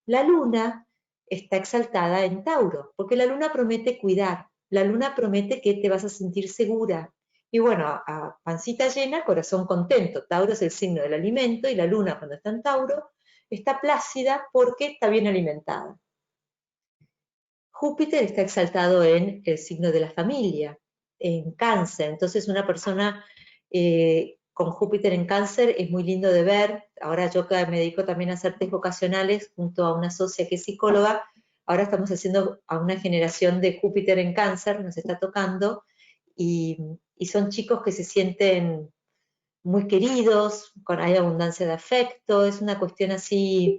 La luna está exaltada en Tauro, porque la luna promete cuidar, la luna promete que te vas a sentir segura. Y bueno, a pancita llena, corazón contento. Tauro es el signo del alimento y la luna cuando está en Tauro está plácida porque está bien alimentada. Júpiter está exaltado en el signo de la familia, en Cáncer. Entonces una persona con Júpiter en Cáncer es muy lindo de ver. Ahora yo que me dedico también a hacer test vocacionales junto a una socia que es psicóloga, ahora estamos haciendo a una generación de Júpiter en Cáncer, nos está tocando, y son chicos que se sienten muy queridos, hay abundancia de afecto, es una cuestión así,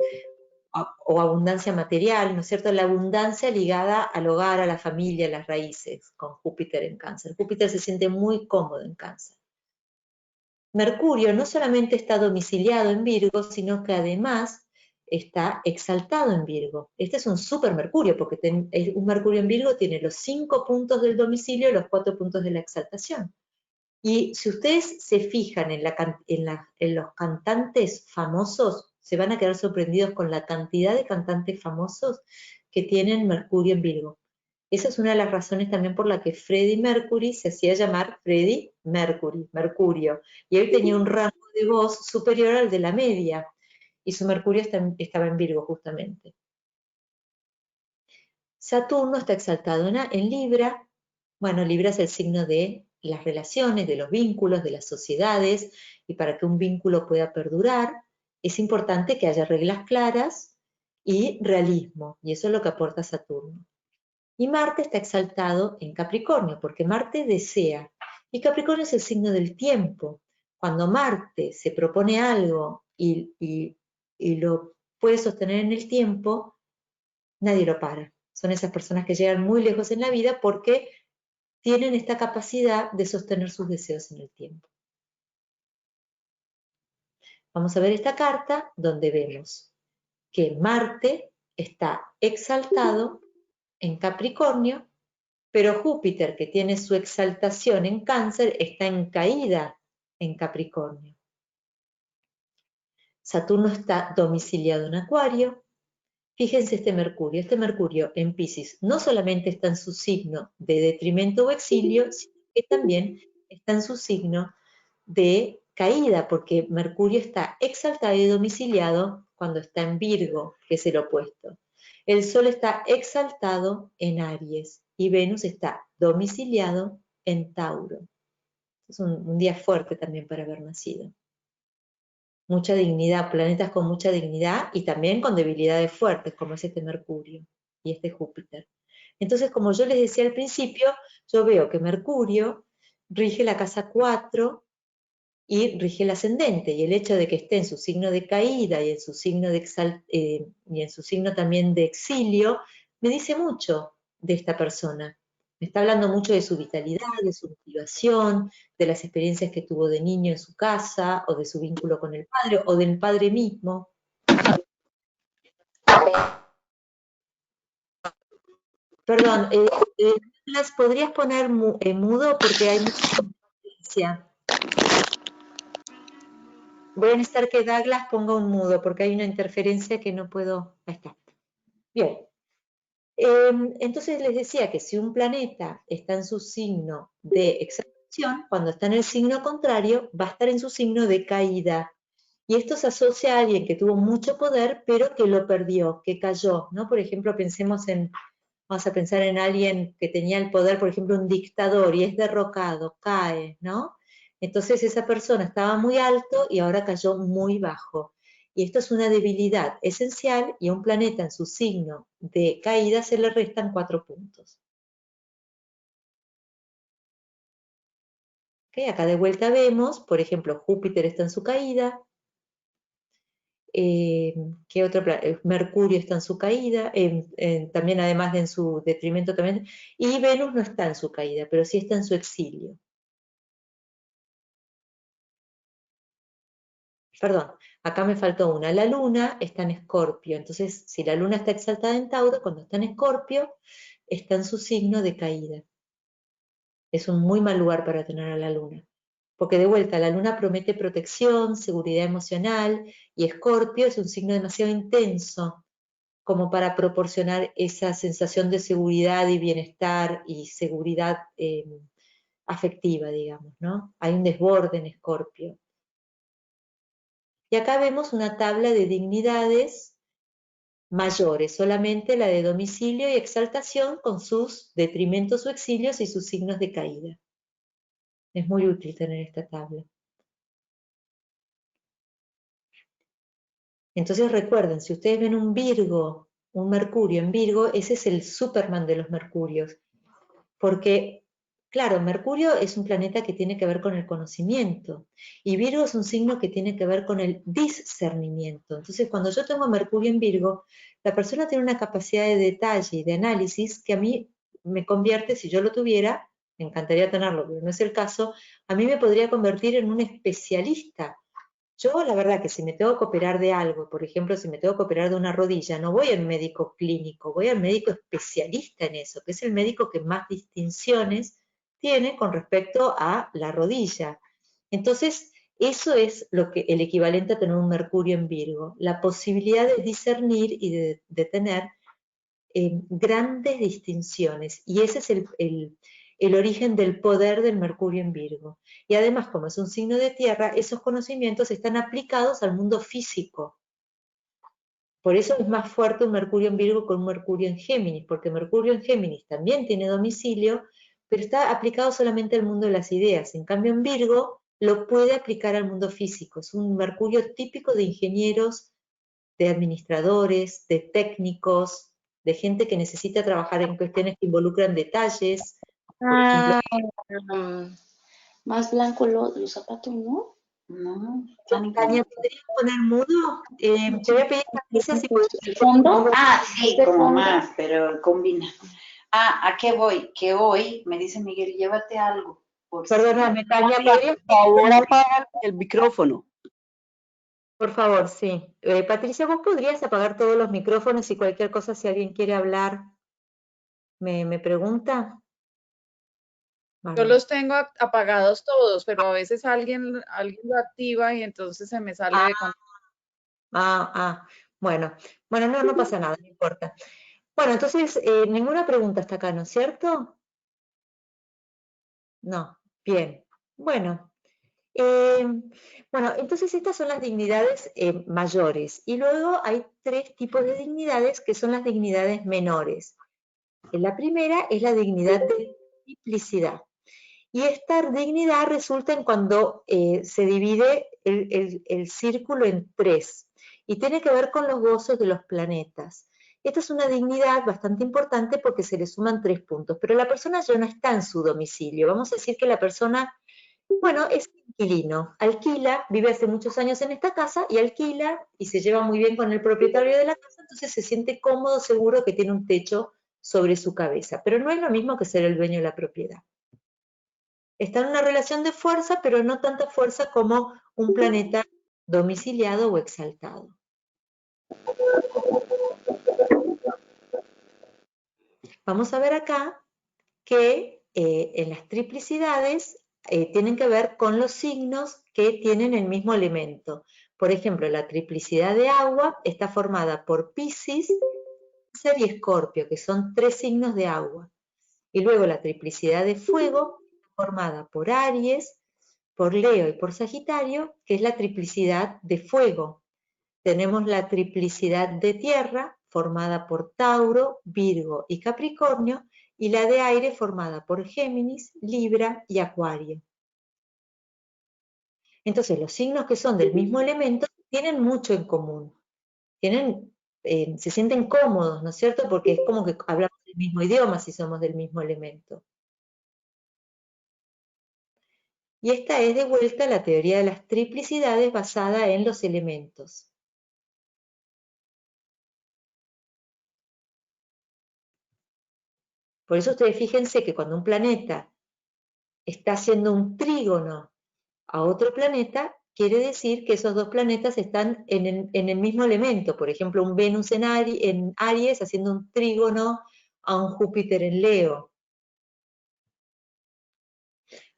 o abundancia material, ¿no es cierto? La abundancia ligada al hogar, a la familia, a las raíces, con Júpiter en Cáncer. Júpiter se siente muy cómodo en Cáncer. Mercurio no solamente está domiciliado en Virgo, sino que además está exaltado en Virgo. Este es un super Mercurio, porque un Mercurio en Virgo tiene los 5 puntos del domicilio y los 4 puntos de la exaltación. Y si ustedes se fijan en los cantantes famosos, se van a quedar sorprendidos con la cantidad de cantantes famosos que tienen Mercurio en Virgo. Esa es una de las razones también por la que Freddie Mercury se hacía llamar Freddie Mercury, Mercurio. Y él tenía un rango de voz superior al de la media. Y su Mercurio estaba en Virgo justamente. Saturno está exaltado en Libra. Bueno, Libra es el signo de las relaciones, de los vínculos, de las sociedades, y para que un vínculo pueda perdurar, es importante que haya reglas claras y realismo, y eso es lo que aporta Saturno. Y Marte está exaltado en Capricornio, porque Marte desea, y Capricornio es el signo del tiempo. Cuando Marte se propone algo y lo puede sostener en el tiempo, nadie lo para. Son esas personas que llegan muy lejos en la vida porque tienen esta capacidad de sostener sus deseos en el tiempo. Vamos a ver esta carta donde vemos que Marte está exaltado en Capricornio, pero Júpiter, que tiene su exaltación en Cáncer, está en caída en Capricornio. Saturno está domiciliado en Acuario. Fíjense este Mercurio en Piscis no solamente está en su signo de detrimento o exilio, sino que también está en su signo de caída, porque Mercurio está exaltado y domiciliado cuando está en Virgo, que es el opuesto. El Sol está exaltado en Aries y Venus está domiciliado en Tauro. Es un día fuerte también para haber nacido. Mucha dignidad, planetas con mucha dignidad y también con debilidades fuertes, como es este Mercurio y este Júpiter. Entonces, como yo les decía al principio, yo veo que Mercurio rige la casa 4 y rige el ascendente, y el hecho de que esté en su signo de caída y en su signo, y en su signo también de exilio, me dice mucho de esta persona. Me está hablando mucho de su vitalidad, de su motivación, de las experiencias que tuvo de niño en su casa, o de su vínculo con el padre, o del padre mismo. Perdón, ¿las podrías poner mudo porque hay mucha interferencia? Voy a necesitar que Douglas ponga un mudo porque hay una interferencia que no puedo... Ahí está. Bien. Entonces les decía que si un planeta está en su signo de exaltación, cuando está en el signo contrario, va a estar en su signo de caída. Y esto se asocia a alguien que tuvo mucho poder, pero que lo perdió, que cayó, ¿no? Por ejemplo, vamos a pensar en alguien que tenía el poder, por ejemplo, un dictador, y es derrocado, cae, ¿no? Entonces esa persona estaba muy alto y ahora cayó muy bajo. Y esto es una debilidad esencial, y a un planeta en su signo de caída se le restan 4 puntos. ¿Okay? Acá de vuelta vemos, por ejemplo, Júpiter está en su caída, ¿qué otro Mercurio está en su caída, también además de en su detrimento también, y Venus no está en su caída, pero sí está en su exilio. Perdón, acá me faltó una. La Luna está en Escorpio, entonces si la Luna está exaltada en Tauro, cuando está en Escorpio, está en su signo de caída. Es un muy mal lugar para tener a la Luna. Porque de vuelta, la Luna promete protección, seguridad emocional, y Escorpio es un signo demasiado intenso como para proporcionar esa sensación de seguridad y bienestar y seguridad afectiva, digamos, ¿no? Hay un desborde en Escorpio. Y acá vemos una tabla de dignidades mayores, solamente la de domicilio y exaltación con sus detrimentos o exilios y sus signos de caída. Es muy útil tener esta tabla. Entonces recuerden, si ustedes ven un Virgo, un Mercurio en Virgo, ese es el Superman de los Mercurios. Porque, claro, Mercurio es un planeta que tiene que ver con el conocimiento y Virgo es un signo que tiene que ver con el discernimiento. Entonces, cuando yo tengo Mercurio en Virgo, la persona tiene una capacidad de detalle y de análisis que a mí me convierte, si yo lo tuviera, me encantaría tenerlo, pero no es el caso, a mí me podría convertir en un especialista. Yo, la verdad, que si me tengo que operar de algo, por ejemplo, si me tengo que operar de una rodilla, no voy al médico clínico, voy al médico especialista en eso, que es el médico que más distinciones tiene con respecto a la rodilla. Entonces, eso es lo que, el equivalente a tener un Mercurio en Virgo, la posibilidad de discernir y de tener grandes distinciones. Y ese es el origen del poder del Mercurio en Virgo. Y además, como es un signo de tierra, esos conocimientos están aplicados al mundo físico. Por eso es más fuerte un Mercurio en Virgo que un Mercurio en Géminis, porque Mercurio en Géminis también tiene domicilio, pero está aplicado solamente al mundo de las ideas. En cambio, en Virgo lo puede aplicar al mundo físico. Es un Mercurio típico de ingenieros, de administradores, de técnicos, de gente que necesita trabajar en cuestiones que involucran detalles. Por ejemplo, Más blanco los zapatos, ¿no? No, están Tania, ¿podrías poner mudo? Te voy a pedir Patricia si puedes. ¿El fondo? Ah, sí, como más, pero combina. Ah, ¿a qué voy? Que hoy, me dice Miguel, llévate algo. Perdóname, Tania, ¿podrías? Por favor, apaga el micrófono. Por favor, sí. Patricia, ¿vos podrías apagar todos los micrófonos y cualquier cosa si alguien quiere hablar me pregunta? Yo los tengo apagados todos, pero a veces alguien lo activa y entonces se me sale de control. Bueno, no pasa nada, no importa. Bueno, entonces, ninguna pregunta hasta acá, ¿no es cierto? No, bien. Bueno, entonces estas son las dignidades mayores. Y luego hay tres tipos de dignidades que son las dignidades menores. La primera es la dignidad de triplicidad. Y esta dignidad resulta en cuando se divide el círculo en tres y tiene que ver con los gozos de los planetas. Esta es una dignidad bastante importante porque se le suman 3 puntos, pero la persona ya no está en su domicilio. Vamos a decir que la persona, bueno, es inquilino, alquila, vive hace muchos años en esta casa y alquila y se lleva muy bien con el propietario de la casa, entonces se siente cómodo, seguro que tiene un techo sobre su cabeza, pero no es lo mismo que ser el dueño de la propiedad. Está en una relación de fuerza, pero no tanta fuerza como un planeta domiciliado o exaltado. Vamos a ver acá que en las triplicidades tienen que ver con los signos que tienen el mismo elemento. Por ejemplo, la triplicidad de agua está formada por Piscis, Cáncer y Escorpio, que son 3 signos de agua. Y luego la triplicidad de fuego, formada por Aries, por Leo y por Sagitario, que es la triplicidad de fuego. Tenemos la triplicidad de tierra, formada por Tauro, Virgo y Capricornio, y la de aire formada por Géminis, Libra y Acuario. Entonces, los signos que son del mismo elemento tienen mucho en común. Se sienten cómodos, ¿no es cierto? Porque es como que hablamos el mismo idioma si somos del mismo elemento. Y esta es de vuelta la teoría de las triplicidades basada en los elementos. Por eso ustedes fíjense que cuando un planeta está haciendo un trígono a otro planeta, quiere decir que esos dos planetas están en el mismo elemento. Por ejemplo, un Venus en Aries haciendo un trígono a un Júpiter en Leo.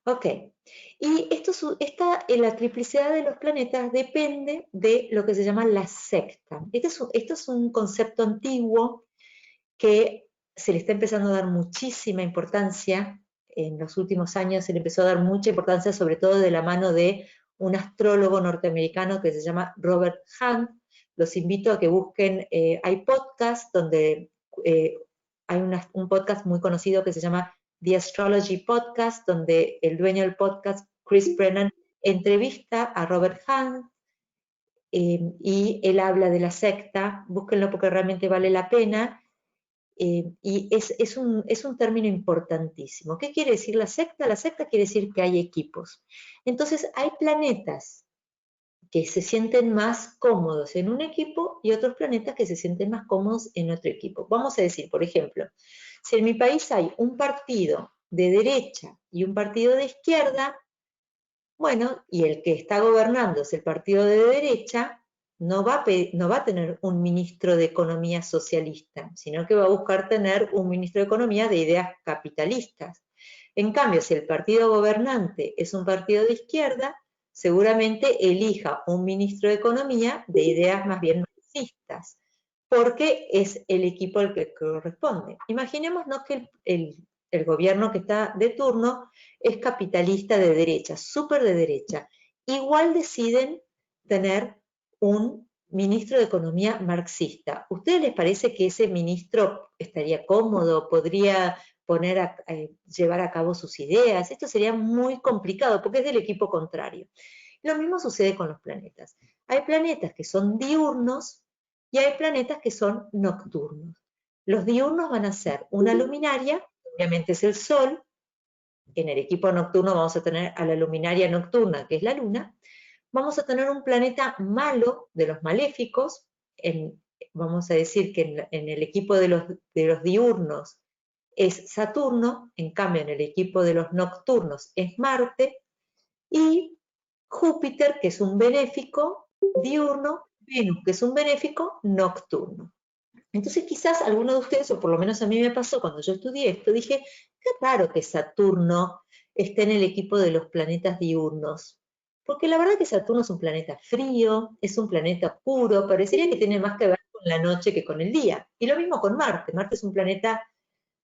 Ok. Y la triplicidad de los planetas depende de lo que se llama la secta. Esto es un concepto antiguo que se le está empezando a dar muchísima importancia. En los últimos años se le empezó a dar mucha importancia, sobre todo de la mano de un astrólogo norteamericano que se llama Robert Hunt. Los invito a que busquen, hay podcasts donde hay un podcast muy conocido que se llama The Astrology Podcast, donde el dueño del podcast, Chris Brennan, entrevista a Robert Hunt y él habla de la secta. Búsquenlo porque realmente vale la pena. Y es un término importantísimo. ¿Qué quiere decir la secta? La secta quiere decir que hay equipos. Entonces hay planetas que se sienten más cómodos en un equipo y otros planetas que se sienten más cómodos en otro equipo. Vamos a decir, por ejemplo, si en mi país hay un partido de derecha y un partido de izquierda, bueno, y el que está gobernando es el partido de derecha, no va a tener un ministro de Economía socialista, sino que va a buscar tener un ministro de Economía de ideas capitalistas. En cambio, si el partido gobernante es un partido de izquierda, seguramente elija un ministro de Economía de ideas más bien marxistas, porque es el equipo al que corresponde. Imaginémonos que el gobierno que está de turno es capitalista de derecha, súper de derecha. Igual deciden tener un ministro de Economía marxista. ¿A ustedes les parece que ese ministro estaría cómodo, podría llevar a cabo sus ideas? Esto sería muy complicado porque es del equipo contrario. Lo mismo sucede con los planetas. Hay planetas que son diurnos y hay planetas que son nocturnos. Los diurnos van a ser una luminaria, obviamente es el Sol. En el equipo nocturno vamos a tener a la luminaria nocturna, que es la Luna. Vamos a tener un planeta malo, de los maléficos. Vamos a decir que en el equipo de los diurnos es Saturno, en cambio en el equipo de los nocturnos es Marte, y Júpiter, que es un benéfico diurno, Venus, que es un benéfico nocturno. Entonces quizás alguno de ustedes, o por lo menos a mí me pasó cuando yo estudié esto, dije, qué raro que Saturno esté en el equipo de los planetas diurnos. Porque la verdad que Saturno es un planeta frío, es un planeta oscuro, parecería que tiene más que ver con la noche que con el día. Y lo mismo con Marte. Marte es un planeta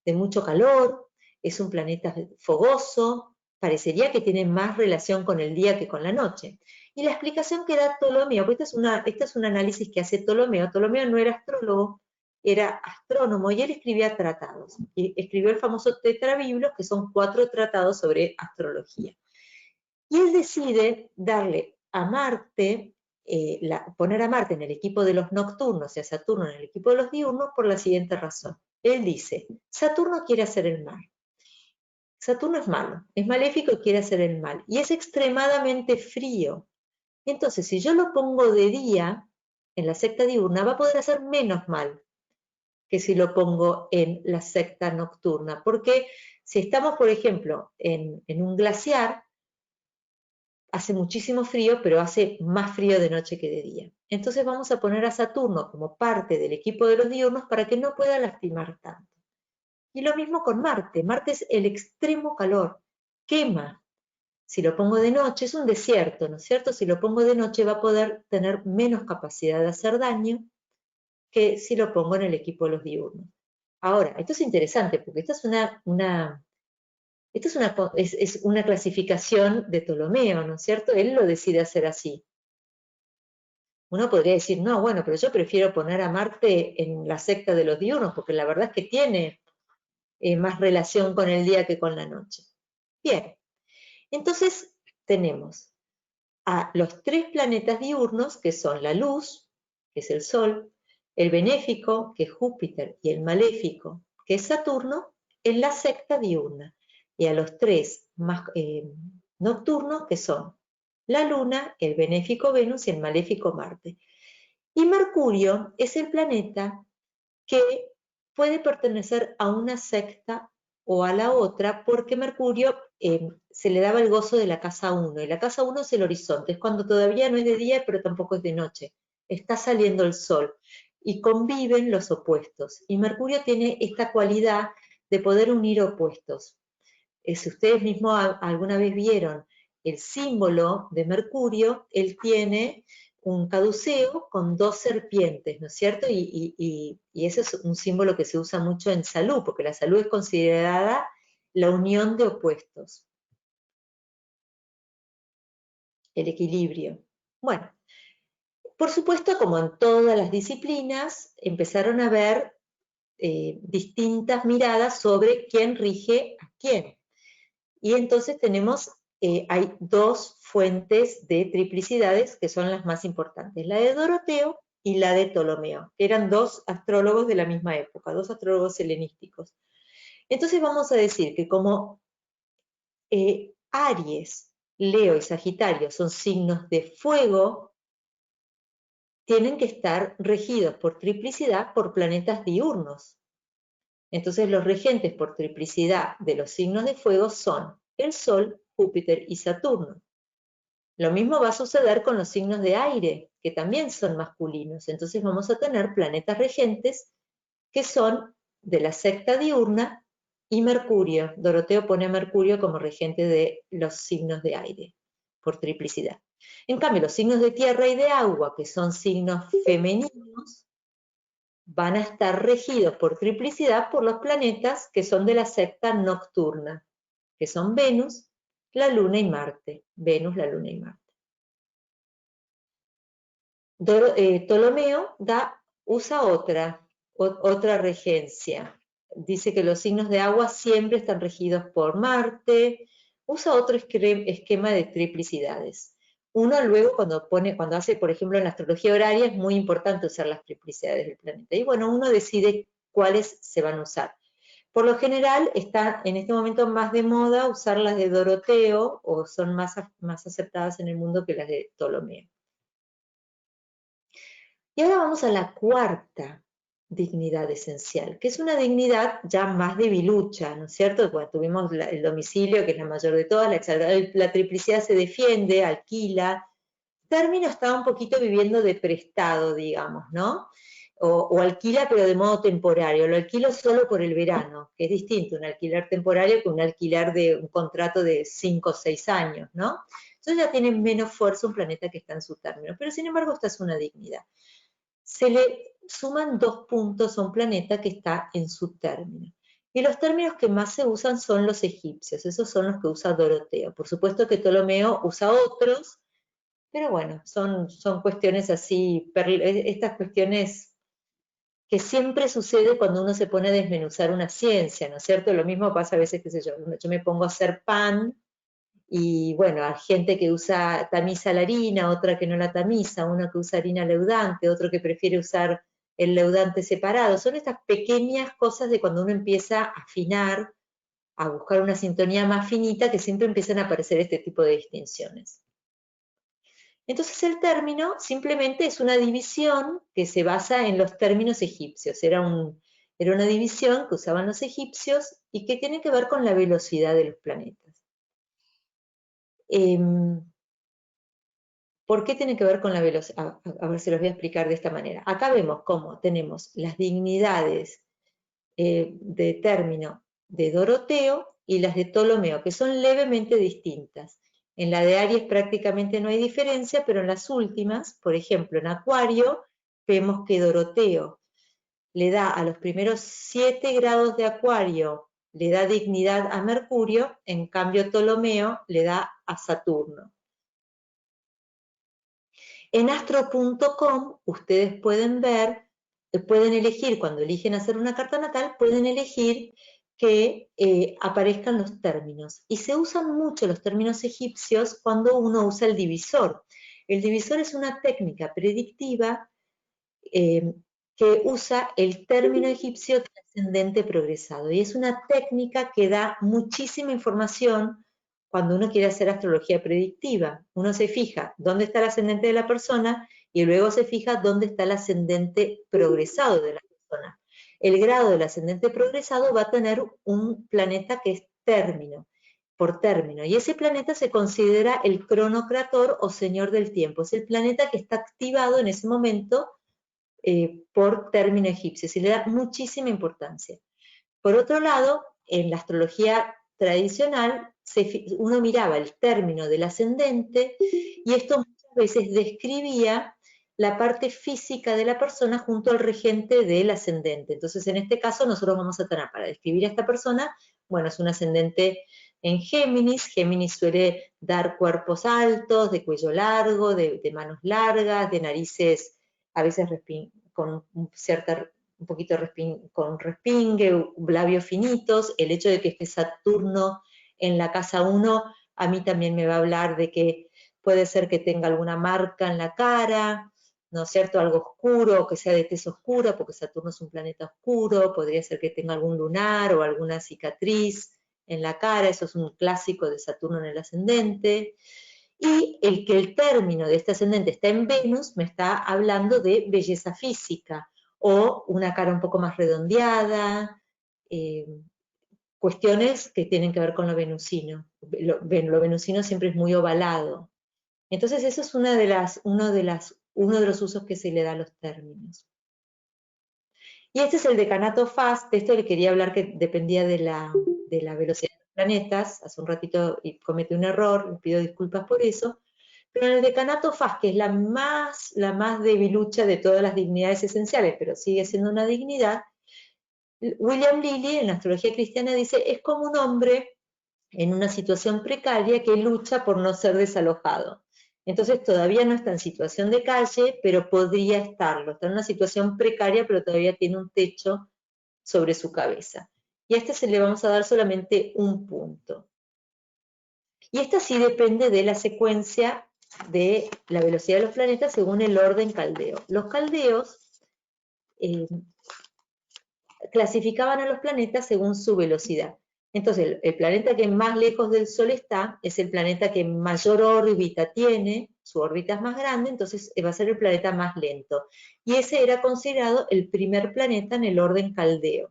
de mucho calor, es un planeta fogoso, parecería que tiene más relación con el día que con la noche. Y la explicación que da Ptolomeo, porque este es un análisis que hace Ptolomeo. Ptolomeo no era astrólogo, era astrónomo, y él escribía tratados. Y escribió el famoso Tetrabiblos, que son 4 tratados sobre astrología. Y él decide darle a Marte, poner a Marte en el equipo de los nocturnos y a Saturno en el equipo de los diurnos por la siguiente razón. Él dice, Saturno quiere hacer el mal. Saturno es malo, es maléfico y quiere hacer el mal. Y es extremadamente frío. Entonces, si yo lo pongo de día, en la secta diurna, va a poder hacer menos mal que si lo pongo en la secta nocturna. Porque si estamos, por ejemplo, en un glaciar, hace muchísimo frío, pero hace más frío de noche que de día. Entonces vamos a poner a Saturno como parte del equipo de los diurnos para que no pueda lastimar tanto. Y lo mismo con Marte. Marte es el extremo calor, quema. Si lo pongo de noche es un desierto, ¿no es cierto? Si lo pongo de noche va a poder tener menos capacidad de hacer daño que si lo pongo en el equipo de los diurnos. Ahora, esto es interesante porque esta es una clasificación de Ptolomeo, ¿no es cierto? Él lo decide hacer así. Uno podría decir, no, bueno, pero yo prefiero poner a Marte en la secta de los diurnos, porque la verdad es que tiene más relación con el día que con la noche. Bien, entonces tenemos a los 3 planetas diurnos, que son la luz, que es el Sol, el benéfico, que es Júpiter, y el maléfico, que es Saturno, en la secta diurna. Y a los 3 más nocturnos, que son la Luna, el benéfico Venus y el maléfico Marte. Y Mercurio es el planeta que puede pertenecer a una secta o a la otra, porque Mercurio se le daba el gozo de la casa 1, y la casa 1 es el horizonte, es cuando todavía no es de día, pero tampoco es de noche, está saliendo el sol, y conviven los opuestos, y Mercurio tiene esta cualidad de poder unir opuestos. Si ustedes mismos alguna vez vieron el símbolo de Mercurio, él tiene un caduceo con 2 serpientes, ¿no es cierto? Y ese es un símbolo que se usa mucho en salud, porque la salud es considerada la unión de opuestos, el equilibrio. Bueno, por supuesto, como en todas las disciplinas, empezaron a ver distintas miradas sobre quién rige a quién. Y entonces tenemos, hay 2 fuentes de triplicidades que son las más importantes, la de Doroteo y la de Ptolomeo, que eran 2 astrólogos de la misma época, 2 astrólogos helenísticos. Entonces vamos a decir que como Aries, Leo y Sagitario son signos de fuego, tienen que estar regidos por triplicidad por planetas diurnos. Entonces los regentes por triplicidad de los signos de fuego son el Sol, Júpiter y Saturno. Lo mismo va a suceder con los signos de aire, que también son masculinos. Entonces vamos a tener planetas regentes que son de la secta diurna y Mercurio. Doroteo pone a Mercurio como regente de los signos de aire, por triplicidad. En cambio, los signos de tierra y de agua, que son signos femeninos, van a estar regidos por triplicidad por los planetas que son de la secta nocturna, que son Venus, la Luna y Marte. Venus, la Luna y Marte. Ptolomeo usa otra regencia. Dice que los signos de agua siempre están regidos por Marte. Usa otro esquema de triplicidades. Uno luego cuando hace, por ejemplo, en la astrología horaria, es muy importante usar las triplicidades del planeta. Y bueno, uno decide cuáles se van a usar. Por lo general, está en este momento más de moda usar las de Doroteo, o son más aceptadas en el mundo que las de Ptolomeo. Y ahora vamos a la cuarta dignidad esencial, que es una dignidad ya más debilucha, ¿no es cierto? Cuando tuvimos el domicilio, que es la mayor de todas, la triplicidad se defiende, alquila. Término está un poquito viviendo de prestado, digamos, ¿no? O alquila, pero de modo temporario. Lo alquilo solo por el verano, que es distinto un alquiler temporario que un alquiler de un contrato de 5 o 6 años, ¿no? Entonces ya tiene menos fuerza un planeta que está en su término, pero sin embargo esta es una dignidad. Se le suman 2 puntos a un planeta que está en su término. Y los términos que más se usan son los egipcios, esos son los que usa Doroteo. Por supuesto que Ptolomeo usa otros, pero bueno, son cuestiones así, estas cuestiones que siempre sucede cuando uno se pone a desmenuzar una ciencia, ¿no es cierto? Lo mismo pasa a veces, qué sé yo me pongo a hacer pan, y bueno, hay gente que tamiza la harina, otra que no la tamiza, uno que usa harina leudante, otro que prefiere usar el leudante separado. Son estas pequeñas cosas de cuando uno empieza a afinar, a buscar una sintonía más finita, que siempre empiezan a aparecer este tipo de distinciones. Entonces el término simplemente es una división que se basa en los términos egipcios. Era una división que usaban los egipcios y que tiene que ver con la velocidad de los planetas. ¿Por qué tiene que ver con la velocidad? A ver si los voy a explicar de esta manera. Acá vemos cómo tenemos las dignidades de término de Doroteo y las de Ptolomeo, que son levemente distintas. En la de Aries prácticamente no hay diferencia, pero en las últimas, por ejemplo, en Acuario, vemos que Doroteo le da a los primeros 7 grados de Acuario, le da dignidad a Mercurio, en cambio Ptolomeo le da a Saturno. En astro.com ustedes pueden elegir, cuando eligen hacer una carta natal, pueden elegir que aparezcan los términos. Y se usan mucho los términos egipcios cuando uno usa el divisor. El divisor es una técnica predictiva que usa el término egipcio de ascendente progresado. Y es una técnica que da muchísima información cuando uno quiere hacer astrología predictiva. Uno se fija dónde está el ascendente de la persona y luego se fija dónde está el ascendente progresado de la persona. el grado del ascendente progresado va a tener un planeta que es término, por término, y ese planeta se considera el cronocrator o señor del tiempo, es el planeta que está activado en ese momento por término egipcio, se le da muchísima importancia. Por otro lado, en la astrología tradicional, uno miraba el término del ascendente y esto muchas veces describía la parte física de la persona junto al regente del ascendente. Entonces, en este caso, nosotros vamos a tener, para describir a esta persona, bueno, es un ascendente en Géminis. Géminis suele dar cuerpos altos, de cuello largo, de manos largas, de narices a veces con un poquito con respingue, labios finitos. El hecho de que esté Saturno en la casa 1, a mí también me va a hablar de que puede ser que tenga alguna marca en la cara, ¿no es cierto? Algo oscuro, que sea de tez oscura, porque Saturno es un planeta oscuro, podría ser que tenga algún lunar o alguna cicatriz en la cara, eso es un clásico de Saturno en el ascendente. Y que el término de este ascendente está en Venus me está hablando de belleza física, o una cara un poco más redondeada, cuestiones que tienen que ver con lo venusino. Lo venusino siempre es muy ovalado. Entonces eso es uno de los usos que se le da a los términos. Y este es el decanato fast. De esto le quería hablar, que dependía de la velocidad de los planetas. Hace un ratito cometí un error, le pido disculpas por eso. Pero en el decanato fast, que es la más debilucha de todas las dignidades esenciales, pero sigue siendo una dignidad, William Lilly en la astrología cristiana dice, es como un hombre en una situación precaria que lucha por no ser desalojado. Entonces todavía no está en situación de calle, pero podría estarlo. Está en una situación precaria, pero todavía tiene un techo sobre su cabeza. Y a este se le vamos a dar solamente un punto. Y esta sí depende de la secuencia de la velocidad de los planetas según el orden caldeo. Los caldeos clasificaban a los planetas según su velocidad. Entonces, el planeta que más lejos del Sol está es el planeta que mayor órbita tiene, su órbita es más grande, entonces va a ser el planeta más lento. Y ese era considerado el primer planeta en el orden caldeo.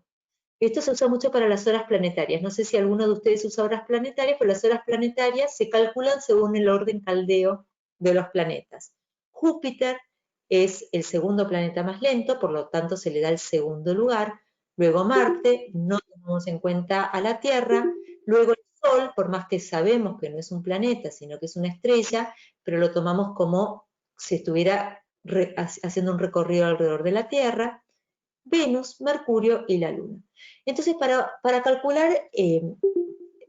Esto se usa mucho para las horas planetarias. No sé si alguno de ustedes usa horas planetarias, pero las horas planetarias se calculan según el orden caldeo de los planetas. Júpiter es el segundo planeta más lento, por lo tanto se le da el segundo lugar. Luego Marte, no tenemos en cuenta a la Tierra. Luego el Sol, por más que sabemos que no es un planeta, sino que es una estrella, pero lo tomamos como si estuviera haciendo un recorrido alrededor de la Tierra. Venus, Mercurio y la Luna. Entonces, para calcular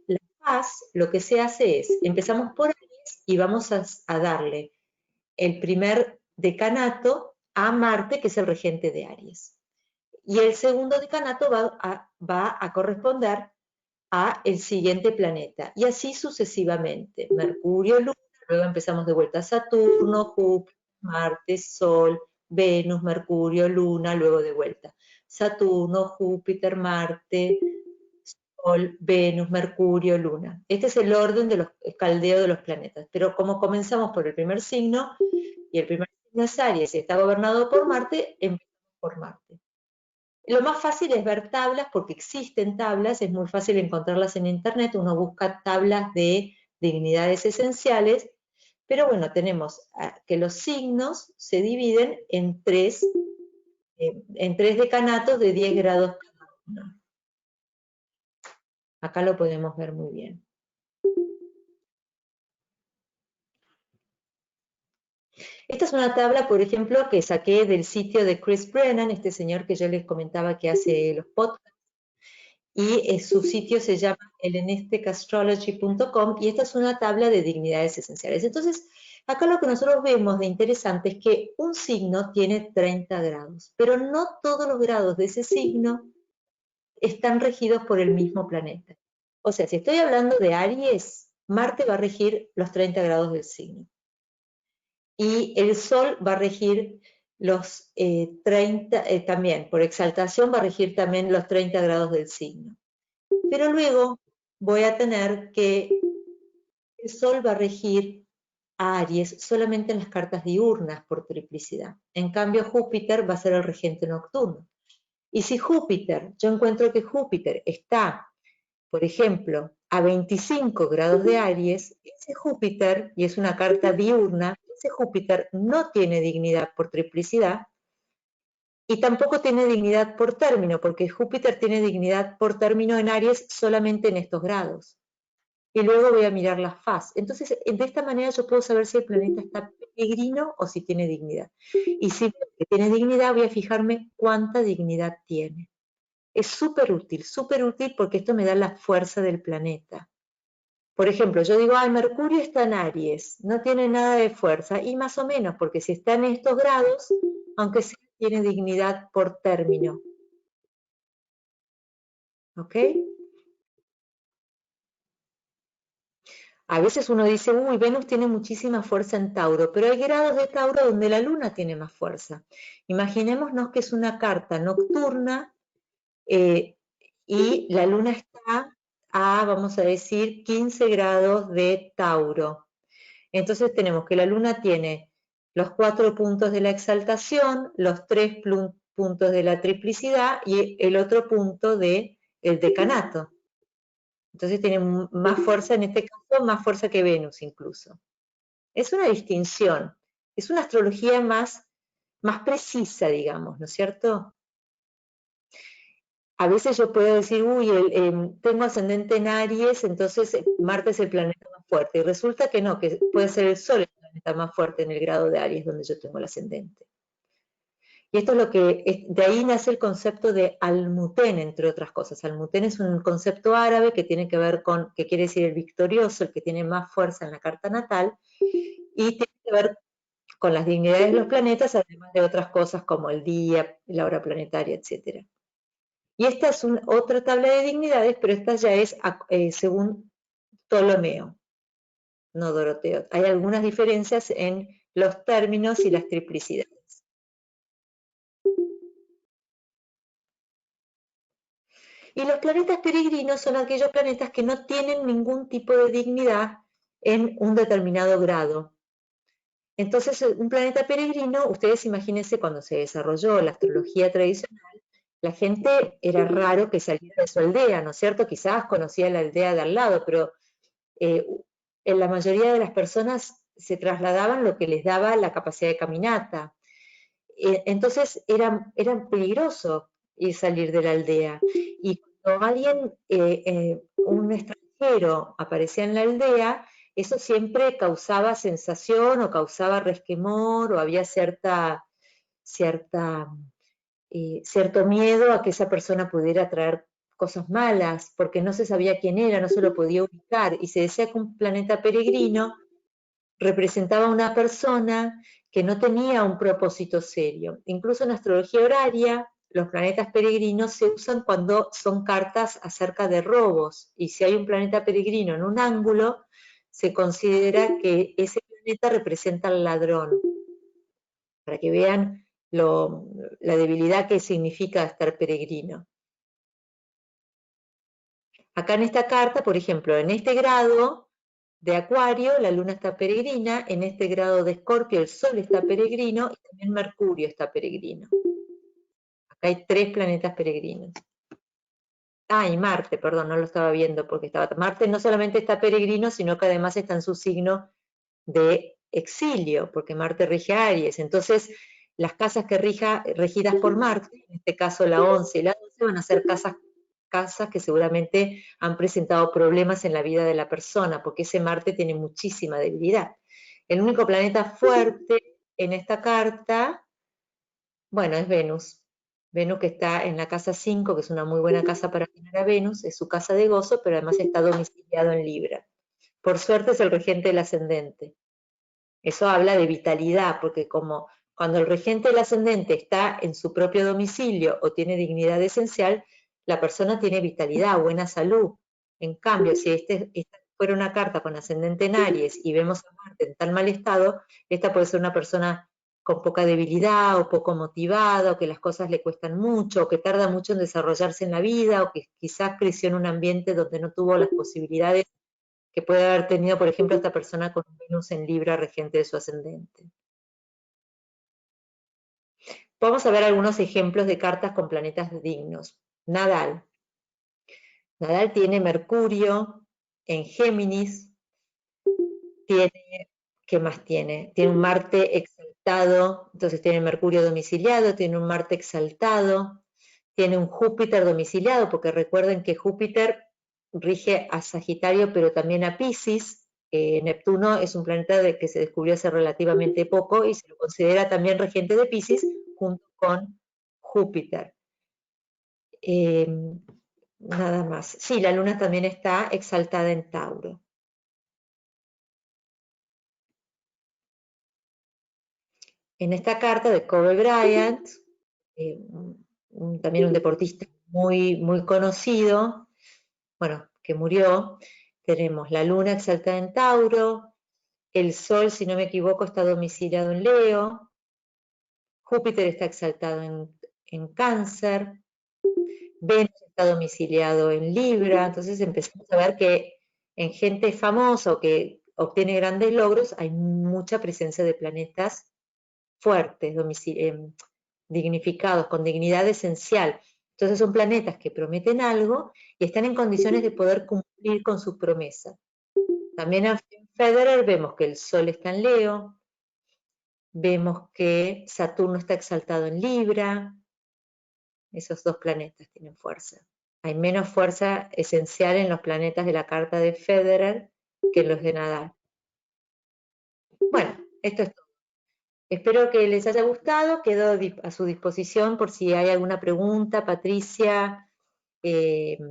la faz, lo que se hace es, empezamos por Aries y vamos a darle el primer decanato a Marte, que es el regente de Aries. Y el segundo decanato va a corresponder a el siguiente planeta. Y así sucesivamente. Mercurio, Luna, luego empezamos de vuelta a Saturno, Júpiter, Marte, Sol, Venus, Mercurio, Luna, luego de vuelta. Saturno, Júpiter, Marte, Sol, Venus, Mercurio, Luna. Este es el orden de los caldeos de los planetas. Pero como comenzamos por el primer signo, y el primer signo es Aries y está gobernado por Marte, empezamos por Marte. Lo más fácil es ver tablas, porque existen tablas, es muy fácil encontrarlas en internet, uno busca tablas de dignidades esenciales, pero bueno, tenemos que los signos se dividen en tres decanatos de 10 grados cada uno. Acá lo podemos ver muy bien. Esta es una tabla, por ejemplo, que saqué del sitio de Chris Brennan, este señor que yo les comentaba que hace los podcasts, y su sitio se llama hellenisticastrology.com, y esta es una tabla de dignidades esenciales. Entonces, acá lo que nosotros vemos de interesante es que un signo tiene 30 grados, pero no todos los grados de ese signo están regidos por el mismo planeta. O sea, si estoy hablando de Aries, Marte va a regir los 30 grados del signo. Y el Sol va a regir los 30, también, por exaltación va a regir también los 30 grados del signo. Pero luego voy a tener que el Sol va a regir a Aries solamente en las cartas diurnas por triplicidad. En cambio, Júpiter va a ser el regente nocturno. Y si Júpiter, yo encuentro que Júpiter está, por ejemplo, a 25 grados de Aries, ese Júpiter, y es una carta diurna, ese Júpiter no tiene dignidad por triplicidad y tampoco tiene dignidad por término, porque Júpiter tiene dignidad por término en Aries solamente en estos grados. Y luego voy a mirar la faz. Entonces, de esta manera yo puedo saber si el planeta está peregrino o si tiene dignidad. Y si veo que tiene dignidad, voy a fijarme cuánta dignidad tiene. Es súper útil porque esto me da la fuerza del planeta. Por ejemplo, yo digo, ay, Mercurio está en Aries, no tiene nada de fuerza, y más o menos, porque si está en estos grados, aunque sea, tiene dignidad por término. ¿Ok? A veces uno dice, uy, Venus tiene muchísima fuerza en Tauro, pero hay grados de Tauro donde la Luna tiene más fuerza. Imaginémonos que es una carta nocturna y la Luna está a, vamos a decir, 15 grados de Tauro. Entonces tenemos que la Luna tiene los 4 puntos de la exaltación, los 3 puntos de la triplicidad y el otro punto del decanato. Entonces tiene más fuerza, en este caso, más fuerza que Venus incluso. Es una distinción, es una astrología más precisa, digamos, ¿no es cierto? A veces yo puedo decir, uy, tengo ascendente en Aries, entonces Marte es el planeta más fuerte. Y resulta que no, que puede ser el Sol el planeta más fuerte en el grado de Aries donde yo tengo el ascendente. Y esto es lo que, de ahí nace el concepto de Almutén, entre otras cosas. Almutén es un concepto árabe que tiene que ver con, que quiere decir el victorioso, el que tiene más fuerza en la carta natal, y tiene que ver con las dignidades de los planetas, además de otras cosas como el día, la hora planetaria, etc. Y esta es otra tabla de dignidades, pero esta ya es según Ptolomeo, no Doroteo. Hay algunas diferencias en los términos y las triplicidades. Y los planetas peregrinos son aquellos planetas que no tienen ningún tipo de dignidad en un determinado grado. Entonces, un planeta peregrino, ustedes imagínense cuando se desarrolló la astrología tradicional, la gente era raro que saliera de su aldea, ¿no es cierto? Quizás conocía la aldea de al lado, pero en la mayoría de las personas se trasladaban lo que les daba la capacidad de caminata. Entonces era peligroso salir de la aldea. Y cuando alguien, un extranjero aparecía en la aldea, eso siempre causaba sensación o causaba resquemor o había cierto miedo a que esa persona pudiera traer cosas malas, porque no se sabía quién era, no se lo podía ubicar, y se decía que un planeta peregrino representaba a una persona que no tenía un propósito serio. Incluso en astrología horaria, los planetas peregrinos se usan cuando son cartas acerca de robos, y si hay un planeta peregrino en un ángulo, se considera que ese planeta representa al ladrón, para que vean la debilidad que significa estar peregrino. Acá en esta carta, por ejemplo, en este grado de Acuario, la Luna está peregrina, en este grado de Escorpio el Sol está peregrino y también Mercurio está peregrino. Acá hay 3 planetas peregrinos. Ah, y Marte, perdón, no lo estaba viendo porque Marte no solamente está peregrino, sino que además está en su signo de exilio, porque Marte rige a Aries. Entonces, las casas que regidas por Marte, en este caso la 11 y la 12, van a ser casas que seguramente han presentado problemas en la vida de la persona, porque ese Marte tiene muchísima debilidad. El único planeta fuerte en esta carta, bueno, es Venus. Venus que está en la casa 5, que es una muy buena casa para tener a Venus, es su casa de gozo, pero además está domiciliado en Libra. Por suerte es el regente del ascendente. Eso habla de vitalidad, porque como cuando el regente del ascendente está en su propio domicilio o tiene dignidad esencial, la persona tiene vitalidad, buena salud. En cambio, si esta fuera una carta con ascendente en Aries y vemos a Marte en tan mal estado, esta puede ser una persona con poca debilidad o poco motivada, o que las cosas le cuestan mucho, o que tarda mucho en desarrollarse en la vida, o que quizás creció en un ambiente donde no tuvo las posibilidades que puede haber tenido, por ejemplo, esta persona con Venus en Libra, regente de su ascendente. vamos a ver algunos ejemplos de cartas con planetas dignos. Nadal. Nadal tiene Mercurio en Géminis, tiene, ¿qué más tiene? Tiene un Marte exaltado, entonces tiene Mercurio domiciliado, tiene un Marte exaltado, tiene un Júpiter domiciliado, porque recuerden que Júpiter rige a Sagitario, pero también a Piscis. Neptuno es un planeta que se descubrió hace relativamente poco y se lo considera también regente de Piscis junto con Júpiter. Nada más. Sí, la luna también está exaltada en Tauro. En esta carta de Kobe Bryant, también un deportista muy conocido, bueno, que murió, tenemos la luna exaltada en Tauro, el sol, si no me equivoco, está domiciliado en Leo, Júpiter está exaltado en Cáncer, Venus está domiciliado en Libra, entonces empezamos a ver que en gente famosa o que obtiene grandes logros hay mucha presencia de planetas fuertes, dignificados, con dignidad esencial. Entonces son planetas que prometen algo y están en condiciones de poder cumplir con sus promesas. También en Federer vemos que el Sol está en Leo, vemos que Saturno está exaltado en Libra, esos dos planetas tienen fuerza. Hay menos fuerza esencial en los planetas de la carta de Federer que en los de Nadal. Bueno, esto es todo. Espero que les haya gustado, quedo a su disposición por si hay alguna pregunta, Patricia. Estoy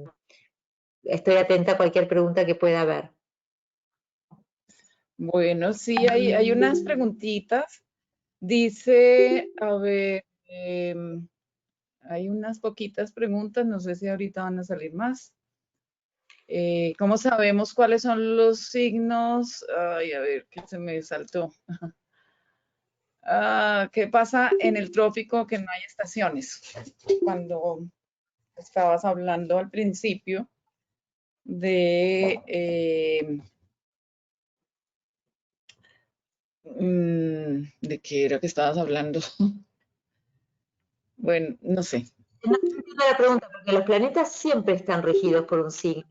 atenta a cualquier pregunta que pueda haber. Bueno, sí, hay unas preguntitas. Dice, a ver, hay unas poquitas preguntas, no sé si ahorita van a salir más. ¿Cómo sabemos cuáles son los signos? Ay, a ver, que se me saltó. ¿Qué pasa en el trópico que no hay estaciones? Cuando estabas hablando al principio de ¿de qué era que estabas hablando? Bueno, no sé. No entiendo la pregunta, porque los planetas siempre están regidos por un signo.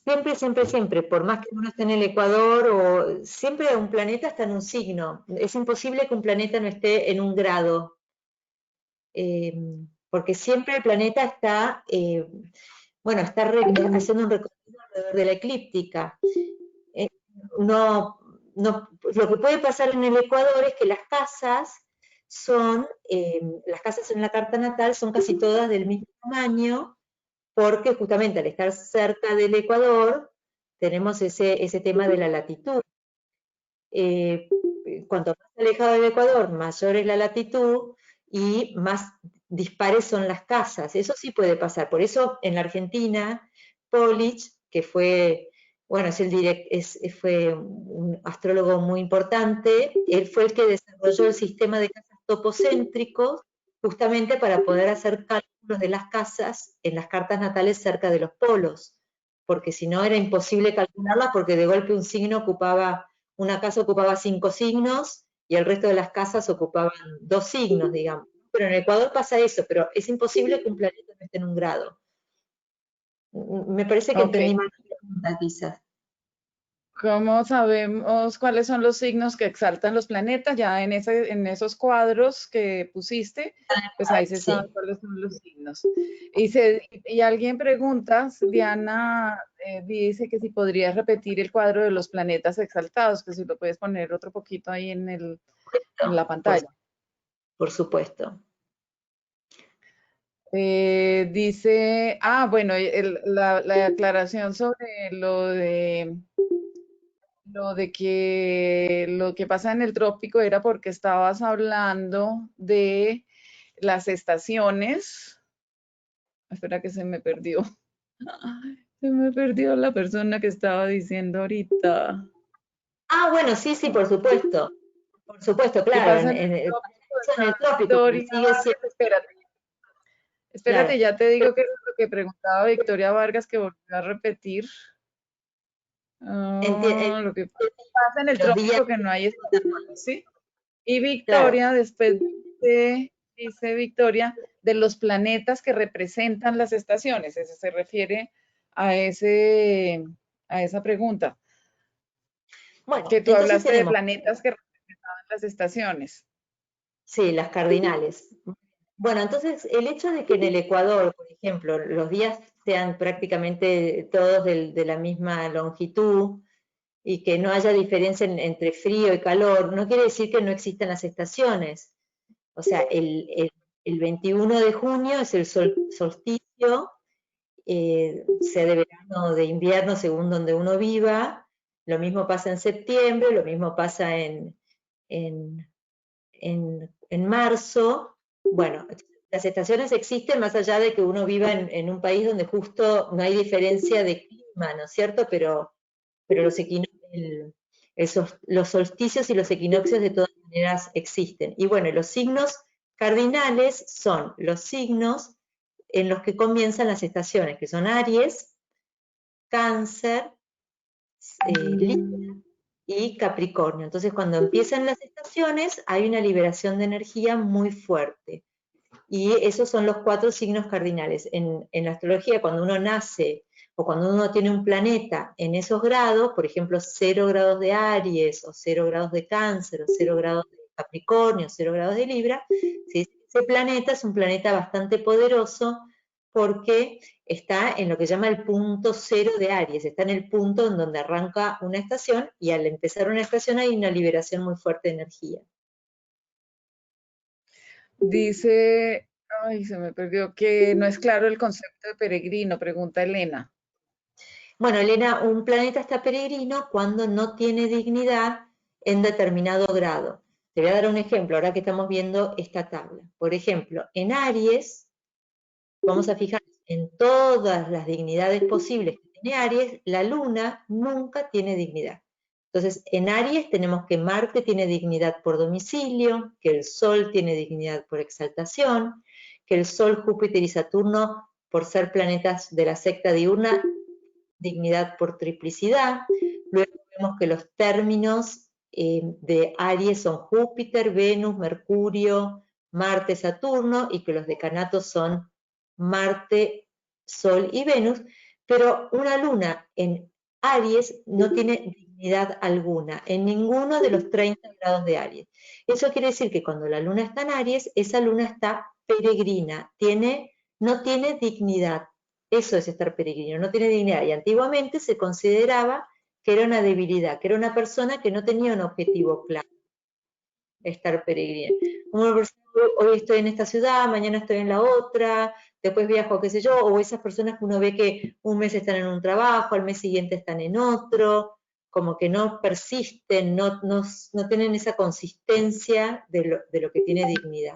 Siempre, por más que uno esté en el Ecuador, o siempre un planeta está en un signo. Es imposible que un planeta no esté en un grado, porque siempre el planeta está, bueno, está haciendo un recorrido alrededor de la eclíptica. Lo que puede pasar en el Ecuador es que las casas en la carta natal son casi todas del mismo tamaño, porque justamente al estar cerca del Ecuador tenemos ese tema de la latitud. Cuanto más alejado del Ecuador, mayor es la latitud y más dispares son las casas. Eso sí puede pasar. Por eso en la Argentina, Polich, que fue, bueno, fue un astrólogo muy importante, él fue el que desarrolló el sistema de casas topocéntricos justamente para poder hacer cálculos de las casas en las cartas natales cerca de los polos, porque si no era imposible calcularlas porque de golpe una casa ocupaba 5 signos y el resto de las casas ocupaban 2 signos, digamos. Pero en Ecuador pasa eso, pero es imposible que un planeta no esté en un grado. Me parece que entendí mal la pregunta, quizás. ¿Cómo sabemos cuáles son los signos que exaltan los planetas? Ya en esos cuadros que pusiste, pues ahí se sabe cuáles son los signos. Y alguien pregunta, Diana dice que si podrías repetir el cuadro de los planetas exaltados, que si lo puedes poner otro poquito ahí en la pantalla. Por supuesto. Dice, bueno, la aclaración sobre lo de que lo que pasa en el trópico era porque estabas hablando de las estaciones. Espera que se me perdió. Se me perdió la persona que estaba diciendo ahorita. Bueno, sí, por supuesto. Por supuesto, ¿Qué claro. pasa En el trópico, sigue siendo. Espérate, Claro. ya te digo que es lo que preguntaba Victoria Vargas, que volvió a repetir. Lo que pasa en el trópico que no hay estaciones, ¿sí? Y Victoria después dice dice Victoria, de los planetas que representan las estaciones. Eso se refiere a esa pregunta. Bueno, Que tú entonces hablaste de tenemos, planetas que representaban las estaciones. sí, las cardinales. Bueno, entonces el hecho de que en el Ecuador, por ejemplo, los días sean prácticamente todos de la misma longitud y que no haya diferencia entre frío y calor, no quiere decir que no existan las estaciones. O sea, el 21 de junio es el solsticio, sea de verano o de invierno, según donde uno viva. Lo mismo pasa en septiembre, lo mismo pasa en marzo. Bueno, las estaciones existen más allá de que uno viva en un país donde justo no hay diferencia de clima, ¿no es cierto? Pero los solsticios y los equinoccios de todas maneras existen. Y bueno, los signos cardinales son los signos en los que comienzan las estaciones, que son Aries, Cáncer, Libra y Capricornio. Entonces, cuando empiezan las estaciones, hay una liberación de energía muy fuerte. Y esos son los 4 signos cardinales. En la astrología, cuando uno nace o cuando uno tiene un planeta en esos grados, por ejemplo, 0 grados de Aries, o 0 grados de Cáncer, o 0 grados de Capricornio, 0 grados de Libra, ese planeta es un planeta bastante poderoso porque está en lo que llama el punto 0 de Aries, está en el punto en donde arranca una estación, y al empezar una estación hay una liberación muy fuerte de energía. Dice, ay, se me perdió, que no es claro el concepto de peregrino, pregunta Elena. Bueno, Elena, un planeta está peregrino cuando no tiene dignidad en determinado grado. Te voy a dar un ejemplo, ahora que estamos viendo esta tabla. Por ejemplo, en Aries, vamos a fijar en todas las dignidades posibles que tiene Aries, la Luna nunca tiene dignidad. Entonces, en Aries tenemos que Marte tiene dignidad por domicilio, que el Sol tiene dignidad por exaltación, que el Sol, Júpiter y Saturno, por ser planetas de la secta diurna, dignidad por triplicidad. Luego vemos que los términos de Aries son Júpiter, Venus, Mercurio, Marte, Saturno, y que los decanatos son Marte, Sol y Venus, pero una luna en Aries no tiene dignidad alguna, en ninguno de los 30 grados de Aries. Eso quiere decir que cuando la luna está en Aries, esa luna está peregrina, no tiene dignidad. Eso es estar peregrino, no tiene dignidad. Y antiguamente se consideraba que era una debilidad, que era una persona que no tenía un objetivo claro, estar peregrino. Como una persona, hoy estoy en esta ciudad, mañana estoy en la otra, después viajo, qué sé yo, o esas personas que uno ve que un mes están en un trabajo, al mes siguiente están en otro, como que no persisten, no tienen esa consistencia de lo que tiene dignidad.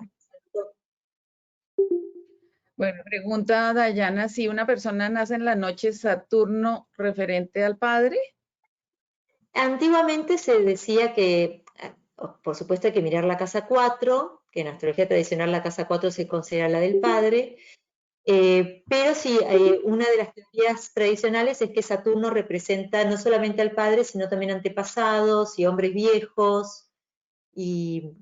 Bueno, pregunta Dayana, si una persona nace en la noche, Saturno referente al padre. Antiguamente se decía que, por supuesto, hay que mirar la casa 4, que en astrología tradicional la casa 4 se considera la del padre, pero sí, una de las teorías tradicionales es que Saturno representa no solamente al padre, sino también antepasados y hombres viejos, y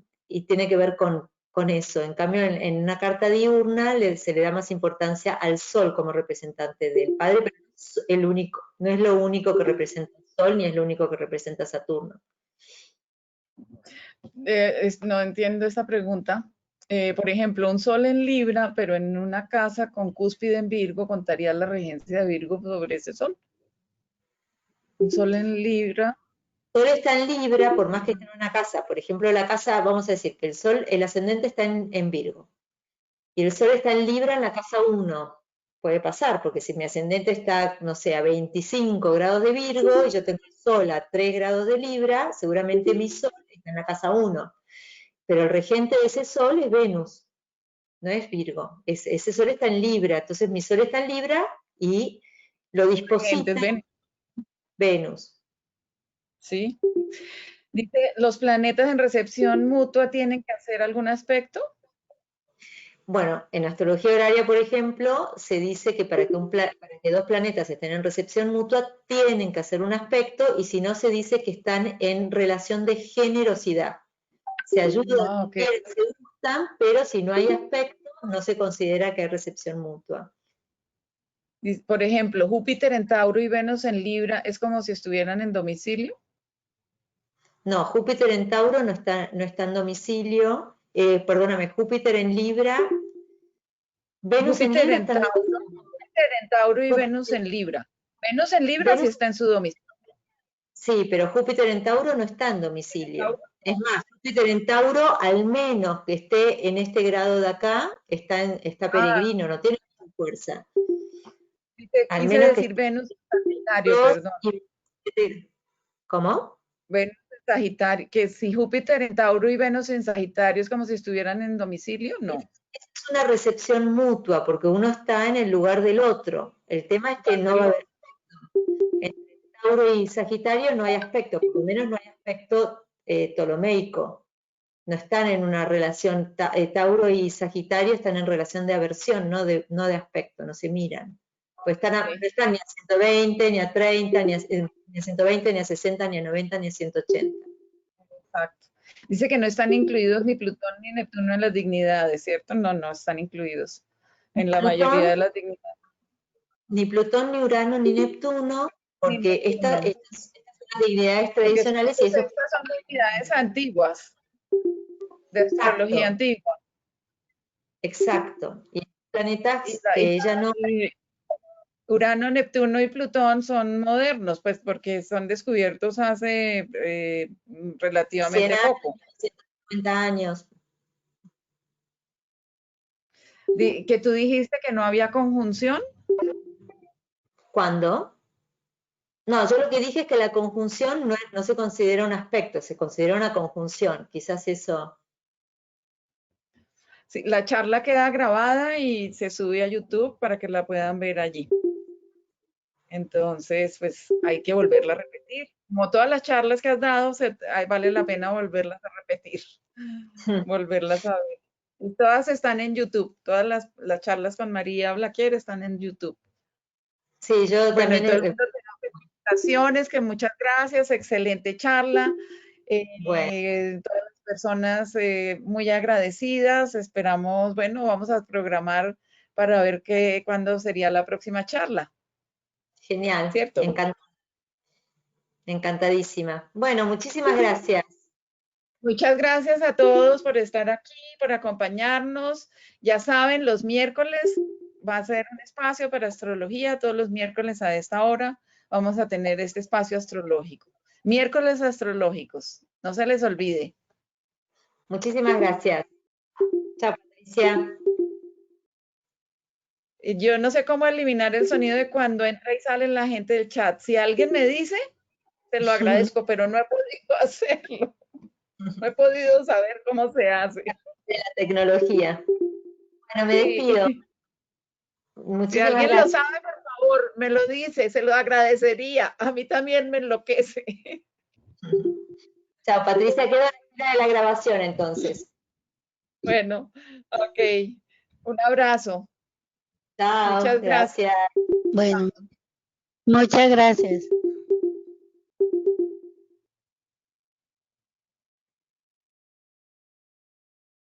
tiene que ver con eso. En cambio, en una carta diurna se le da más importancia al Sol como representante del padre, pero no es lo único que representa el Sol, ni es lo único que representa Saturno. No entiendo esta pregunta. Por ejemplo, un sol en Libra, pero en una casa con cúspide en Virgo, ¿contaría la regencia de Virgo sobre ese sol? Un sol en Libra. Sol está en Libra, por más que esté en una casa, por ejemplo, la casa, vamos a decir que el ascendente está en Virgo, y el Sol está en Libra en la casa 1. Puede pasar, porque si mi ascendente está, no sé, a 25 grados de Virgo, y yo tengo el Sol a 3 grados de Libra, seguramente mi Sol está en la casa 1. Pero el regente de ese Sol es Venus, no es Virgo. Ese Sol está en Libra, entonces mi Sol está en Libra y lo disposita Venus. ¿Sí? Dice, ¿los planetas en recepción mutua tienen que hacer algún aspecto? Bueno, en astrología horaria, por ejemplo, se dice que para que 2 planetas estén en recepción mutua tienen que hacer un aspecto, y si no, se dice que están en relación de generosidad. Se ayudan, Okay. están, pero si no hay aspecto, no se considera que hay recepción mutua. Por ejemplo, Júpiter en Tauro y Venus en Libra es como si estuvieran en domicilio. No, Júpiter en Tauro no está en domicilio, perdóname, Júpiter en Libra, Venus en Júpiter Libra en está en Tauro, Júpiter en Tauro y Venus en Libra. Venus en Libra sí Venus- está en su domicilio. Sí, pero Júpiter en Tauro no está en domicilio. Tauro. Es más, Júpiter en Tauro, al menos que esté en este grado de acá, está peregrino, no tiene mucha fuerza. Al Quise menos que decir Venus en Sagitario, esté perdón. ¿Cómo? Venus en Sagitario, que si Júpiter en Tauro y Venus en Sagitario es como si estuvieran en domicilio, no. Es una recepción mutua, porque uno está en el lugar del otro. El tema es que no va a haber entre Tauro y Sagitario no hay aspecto, por lo menos no hay aspecto ptolomeico. No están en una relación, Tauro y Sagitario están en relación de aversión, no de aspecto, no se miran. Pues no están ni a 120, ni a 30, ni a 120, ni a 60, ni a 90, ni a 180. Exacto. Dice que no están incluidos ni Plutón ni Neptuno en las dignidades, ¿cierto? No, no están incluidos en la mayoría de las dignidades. Ni Plutón, ni Urano, ni Neptuno, porque estas son las dignidades tradicionales y eso. Estas son dignidades antiguas, de astrología antigua. Exacto. Y planetas que ya no. Urano, Neptuno y Plutón son modernos, pues porque son descubiertos hace relativamente 100 años, poco. 150 años. Que tú dijiste que no había conjunción. ¿Cuándo? No, yo lo que dije es que la conjunción no se considera un aspecto, se considera una conjunción. Quizás eso. Sí, la charla queda grabada y se sube a YouTube para que la puedan ver allí. Entonces, pues hay que volverla a repetir. Como todas las charlas que has dado, vale la pena volverlas a repetir, volverlas a ver. Y todas están en YouTube. Todas las charlas con María Blaquier están en YouTube. Sí, yo bueno, también. Felicitaciones, que muchas gracias, excelente charla. Bueno. Todas las personas muy agradecidas. Esperamos, bueno, vamos a programar para ver cuándo sería la próxima charla. Genial, ¿Cierto? Encantadísima. Bueno, muchísimas gracias. Muchas gracias a todos por estar aquí, por acompañarnos. Ya saben, los miércoles va a ser un espacio para astrología. Todos los miércoles a esta hora vamos a tener este espacio astrológico. Miércoles astrológicos. No se les olvide. Muchísimas gracias. Chao, Patricia. Yo no sé cómo eliminar el sonido de cuando entra y sale la gente del chat. Si alguien me dice, te lo agradezco, pero no he podido hacerlo. No he podido saber cómo se hace. De la tecnología. Bueno, me despido. Muchísimas si alguien gracias. lo sabe, por favor, me lo dice, se lo agradecería. A mí también me enloquece. Chao, Patricia, quedo a la espera de la grabación entonces. Bueno, ok. Un abrazo. Chao, Muchas gracias. Bueno, muchas gracias.